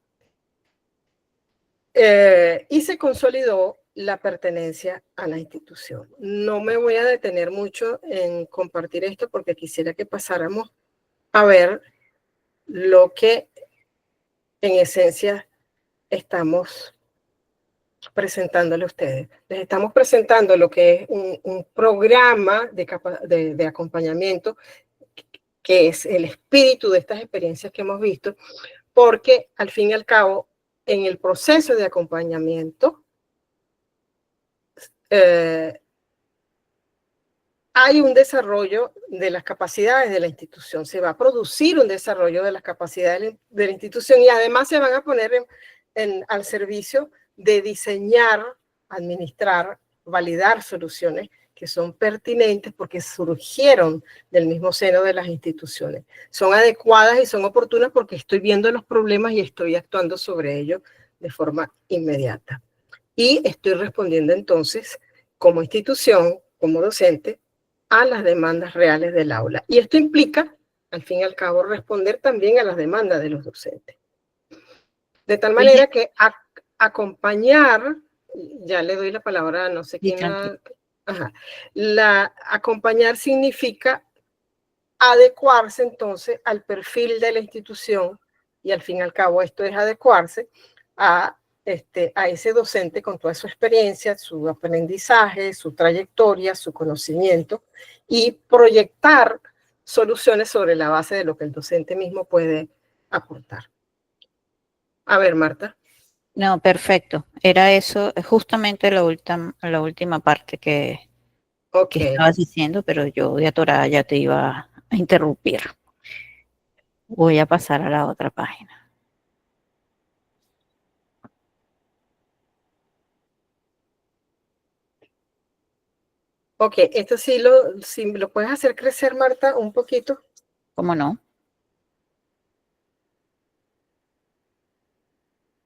Y se consolidó la pertenencia a la institución. No me voy a detener mucho en compartir esto porque quisiera que pasáramos a ver lo que en esencia estamos presentándole a ustedes. Les estamos presentando lo que es un programa de acompañamiento que es el espíritu de estas experiencias que hemos visto, porque al fin y al cabo, en el proceso de acompañamiento, hay un desarrollo de las capacidades de la institución, se va a producir un desarrollo de las capacidades de la institución y además se van a poner al servicio de diseñar, administrar, validar soluciones que son pertinentes porque surgieron del mismo seno de las instituciones. Son adecuadas y son oportunas porque estoy viendo los problemas y estoy actuando sobre ellos de forma inmediata. Y estoy respondiendo entonces como institución, como docente, a las demandas reales del aula. Y esto implica, al fin y al cabo, responder también a las demandas de los docentes. De tal manera que acompañar, ya le doy la palabra a no sé quién. Acompañar significa adecuarse entonces al perfil de la institución y al fin y al cabo esto es adecuarse a ese docente con toda su experiencia, su aprendizaje, su trayectoria, su conocimiento y proyectar soluciones sobre la base de lo que el docente mismo puede aportar. A ver, Marta. No, perfecto. Era eso, justamente la última parte que estabas diciendo, pero yo de atorada ya te iba a interrumpir. Voy a pasar a la otra página. Ok, esto sí lo puedes hacer crecer, Marta, un poquito. ¿Cómo no?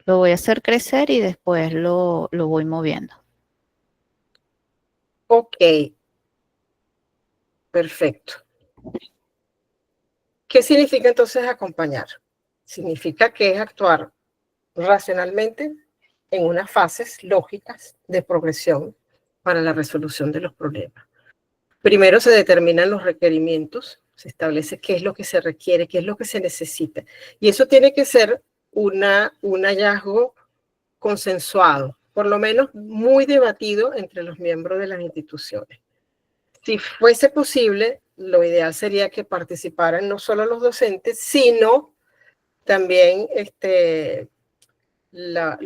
Lo voy a hacer crecer y después lo voy moviendo. Ok. Perfecto. ¿Qué significa entonces acompañar? Significa que es actuar racionalmente en unas fases lógicas de progresión para la resolución de los problemas. Primero se determinan los requerimientos, se establece qué es lo que se requiere, qué es lo que se necesita. Y eso tiene que ser un hallazgo consensuado, por lo menos muy debatido entre los miembros de las instituciones. Si fuese posible, lo ideal sería que participaran no solo los docentes, sino también la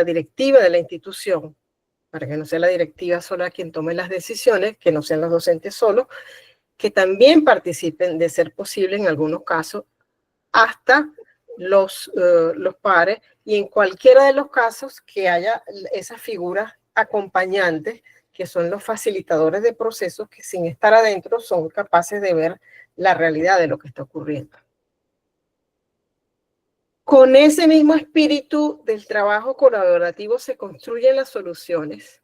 directiva de la institución, para que no sea la directiva sola quien tome las decisiones, que no sean los docentes solos, que también participen, de ser posible en algunos casos, hasta los pares, y en cualquiera de los casos que haya esas figuras acompañantes, que son los facilitadores de procesos que sin estar adentro son capaces de ver la realidad de lo que está ocurriendo. con ese mismo espíritu del trabajo colaborativo se construyen las soluciones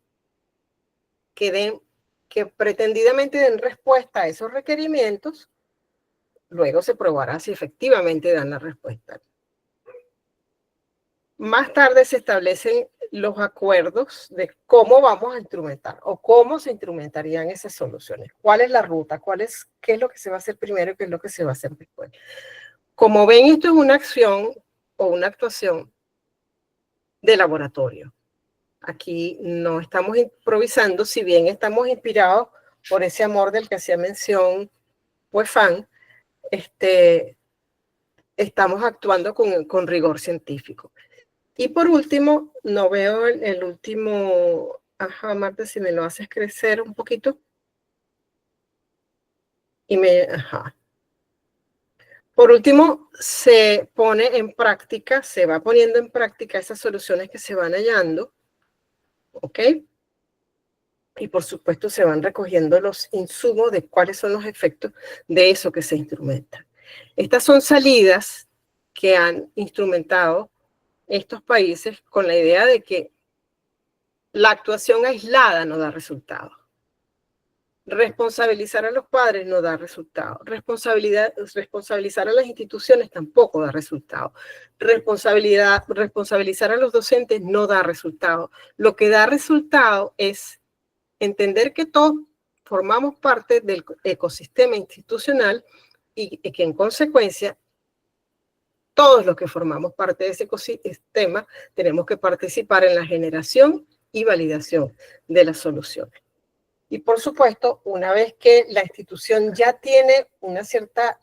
que pretendidamente den respuesta a esos requerimientos. Luego se probará si efectivamente dan la respuesta. Más tarde se establecen los acuerdos de cómo vamos a instrumentar o cómo se instrumentarían esas soluciones. ¿Cuál es la ruta? ¿Qué es lo que se va a hacer primero y qué es lo que se va a hacer después? Como ven, esto es una acción o una actuación de laboratorio. Aquí no estamos improvisando, si bien estamos inspirados por ese amor del que hacía mención Huefán, estamos actuando con rigor científico. Y por último, no veo el último, ajá, Marta, si me lo haces crecer un poquito. Ajá. Por último, se pone en práctica, se va poniendo en práctica esas soluciones que se van hallando, ¿ok? Y por supuesto se van recogiendo los insumos de cuáles son los efectos de eso que se instrumenta. Estas son salidas que han instrumentado estos países con la idea de que la actuación aislada no da resultado. Responsabilizar a los padres no da resultado. Responsabilizar a las instituciones tampoco da resultado. Responsabilizar a los docentes no da resultado. Lo que da resultado es entender que todos formamos parte del ecosistema institucional y que en consecuencia todos los que formamos parte de ese ecosistema tenemos que participar en la generación y validación de las soluciones. Y por supuesto, una vez que la institución ya tiene una cierta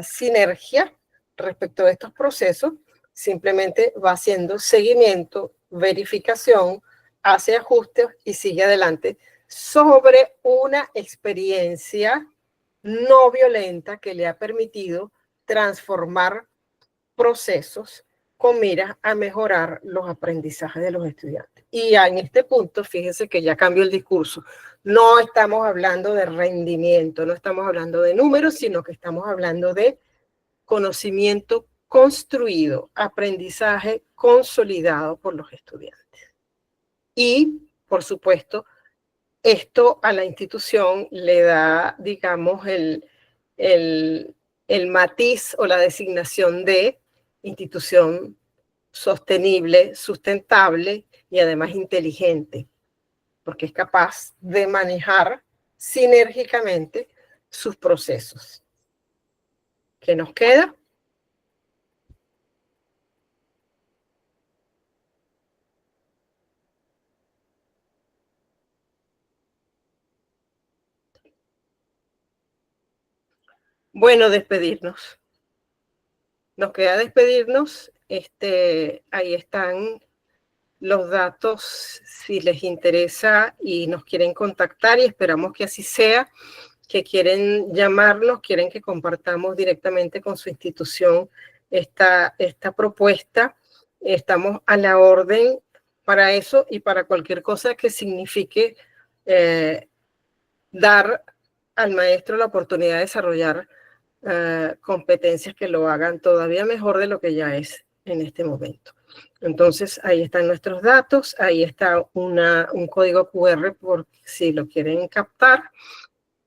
sinergia respecto de estos procesos, simplemente va haciendo seguimiento, verificación, hace ajustes y sigue adelante sobre una experiencia no violenta que le ha permitido transformar procesos con miras a mejorar los aprendizajes de los estudiantes. Y en este punto, fíjense que ya cambió el discurso. No estamos hablando de rendimiento, no estamos hablando de números, sino que estamos hablando de conocimiento construido, aprendizaje consolidado por los estudiantes. Y, por supuesto, esto a la institución le da, digamos, el matiz o la designación de institución sostenible, sustentable y además inteligente, porque es capaz de manejar sinérgicamente sus procesos. ¿Qué nos queda? Bueno, despedirnos. Nos queda despedirnos. Ahí están los datos si les interesa y nos quieren contactar, y esperamos que así sea, que quieren llamarnos, quieren que compartamos directamente con su institución esta propuesta. Estamos a la orden para eso y para cualquier cosa que signifique dar al maestro la oportunidad de desarrollar competencias que lo hagan todavía mejor de lo que ya es en este momento. Entonces, ahí están nuestros datos, ahí está un código QR por si lo quieren captar.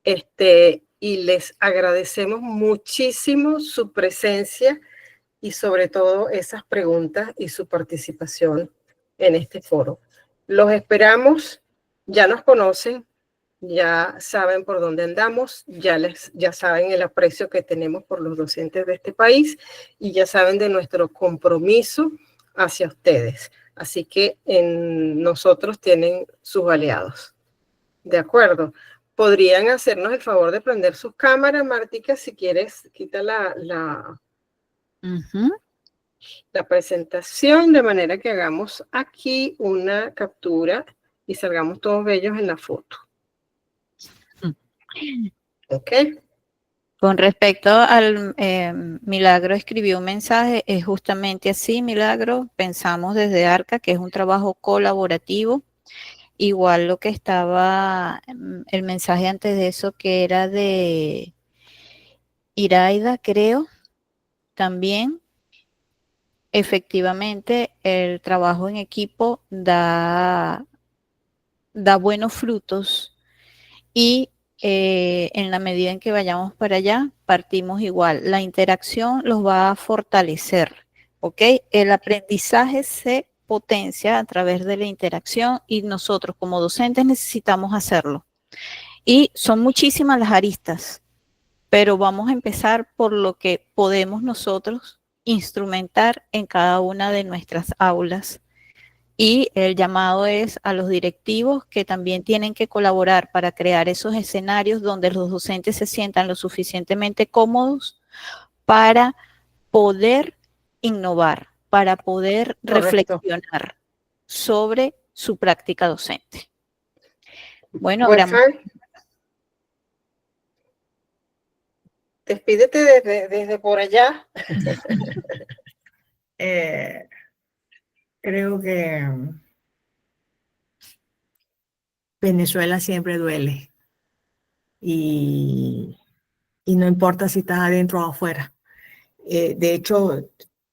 Y les agradecemos muchísimo su presencia y sobre todo esas preguntas y su participación en este foro. Los esperamos, ya nos conocen, ya saben por dónde andamos, ya saben el aprecio que tenemos por los docentes de este país y ya saben de nuestro compromiso hacia ustedes. Así que en nosotros tienen sus aliados. ¿De acuerdo? ¿Podrían hacernos el favor de prender sus cámaras, Martica? Si quieres, quita la presentación, de manera que hagamos aquí una captura y salgamos todos bellos en la foto. Ok. Con respecto al Milagro escribió un mensaje, es justamente así, Milagro, pensamos desde ARCA que es un trabajo colaborativo, igual lo que estaba, el mensaje antes de eso que era de Iraida, creo, también, efectivamente el trabajo en equipo da buenos frutos y en la medida en que vayamos para allá, partimos igual. La interacción los va a fortalecer, ¿ok? El aprendizaje se potencia a través de la interacción y nosotros como docentes necesitamos hacerlo. Y son muchísimas las aristas, pero vamos a empezar por lo que podemos nosotros instrumentar en cada una de nuestras aulas. Y el llamado es a los directivos que también tienen que colaborar para crear esos escenarios donde los docentes se sientan lo suficientemente cómodos para poder innovar, para poder Correcto. reflexionar sobre su práctica docente. Bueno, Wolfgang, despídete desde por allá. Creo que Venezuela siempre duele y no importa si estás adentro o afuera. De hecho,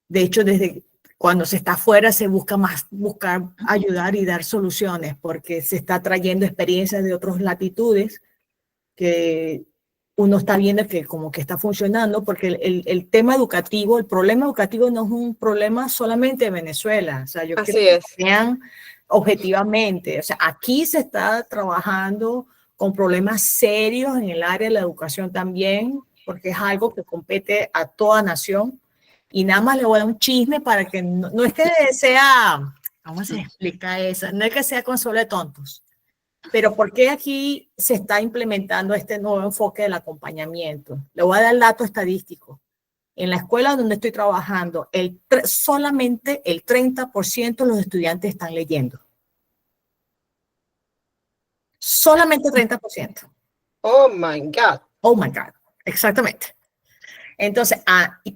desde cuando se está afuera se busca más buscar ayudar y dar soluciones porque se está trayendo experiencias de otras latitudes que uno está viendo que como que está funcionando, porque el tema educativo, el problema educativo no es un problema solamente de Venezuela. O sea, yo Así quiero es. que vean objetivamente. O sea, aquí se está trabajando con problemas serios en el área de la educación también, porque es algo que compete a toda nación. Y nada más le voy a dar un chisme para que no es que sea, ¿cómo se explica eso? No es que sea consuelo de tontos. Pero ¿por qué aquí se está implementando este nuevo enfoque del acompañamiento? Le voy a dar el dato estadístico. En la escuela donde estoy trabajando, solamente el 30% de los estudiantes están leyendo. Solamente 30%. Oh my God. Oh my God, exactamente. Entonces,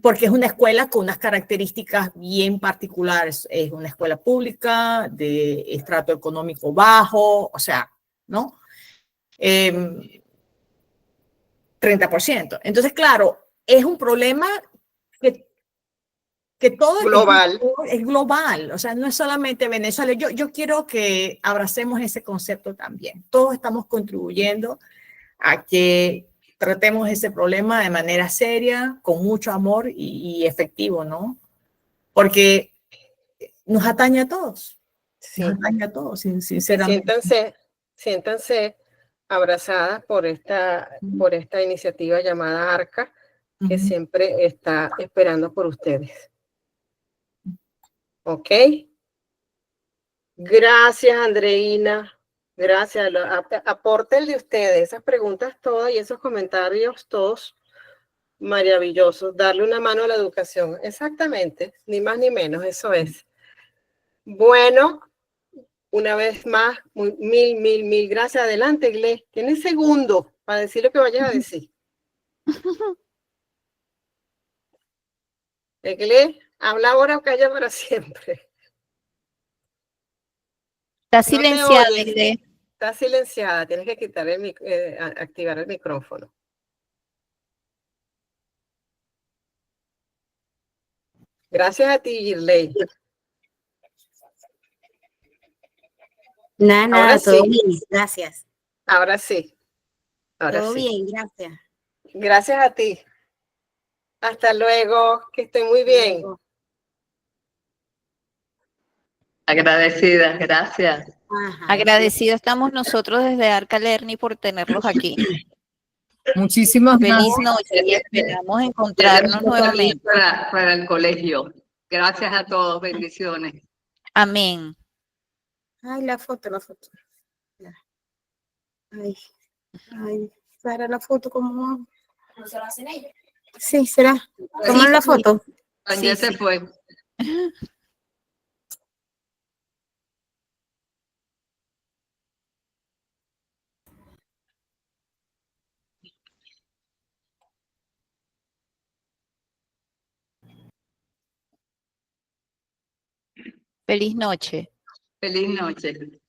porque es una escuela con unas características bien particulares. Es una escuela pública, de estrato económico bajo, o sea, ¿no? 30%. Entonces, claro, es un problema que todo Global. es global, o sea, no es solamente Venezuela. Yo quiero que abracemos ese concepto también. Todos estamos contribuyendo a que tratemos ese problema de manera seria, con mucho amor y efectivo, ¿no? Porque nos atañe a todos. Sí. Nos atañe a todos, sinceramente. Siéntanse abrazadas por esta iniciativa llamada ARCA, que siempre está esperando por ustedes. ¿Ok? Gracias, Andreina. Gracias. Aporte el de ustedes, esas preguntas todas y esos comentarios todos maravillosos. Darle una mano a la educación. Exactamente, ni más ni menos, eso es. Bueno, una vez más, mil gracias. Adelante, Gle. Tienes segundos para decir lo que vayas a decir. Gle, habla ahora o calla para siempre. Está No te silenciada, oyes. Gle. Está silenciada. Tienes que quitar activar el micrófono. Gracias a ti, Girley. Nada, todo sí. bien, gracias. Ahora sí. Ahora Todo sí. bien, gracias. Gracias a ti. Hasta luego. Que estén muy bien. Luego. Agradecidas, gracias. Ajá, Agradecidos estamos nosotros desde Arca Lerny por tenerlos aquí. Muchísimas Feliz gracias. noche y esperamos encontrarnos nuevamente. Para el colegio. Gracias a todos, bendiciones. Amén. Ay, la foto. Ay, Sara, la foto, ¿cómo? ¿No se la hacen ellos? Sí, será. ¿Toman la foto? Ya se fue. Feliz noche. Feliz noche.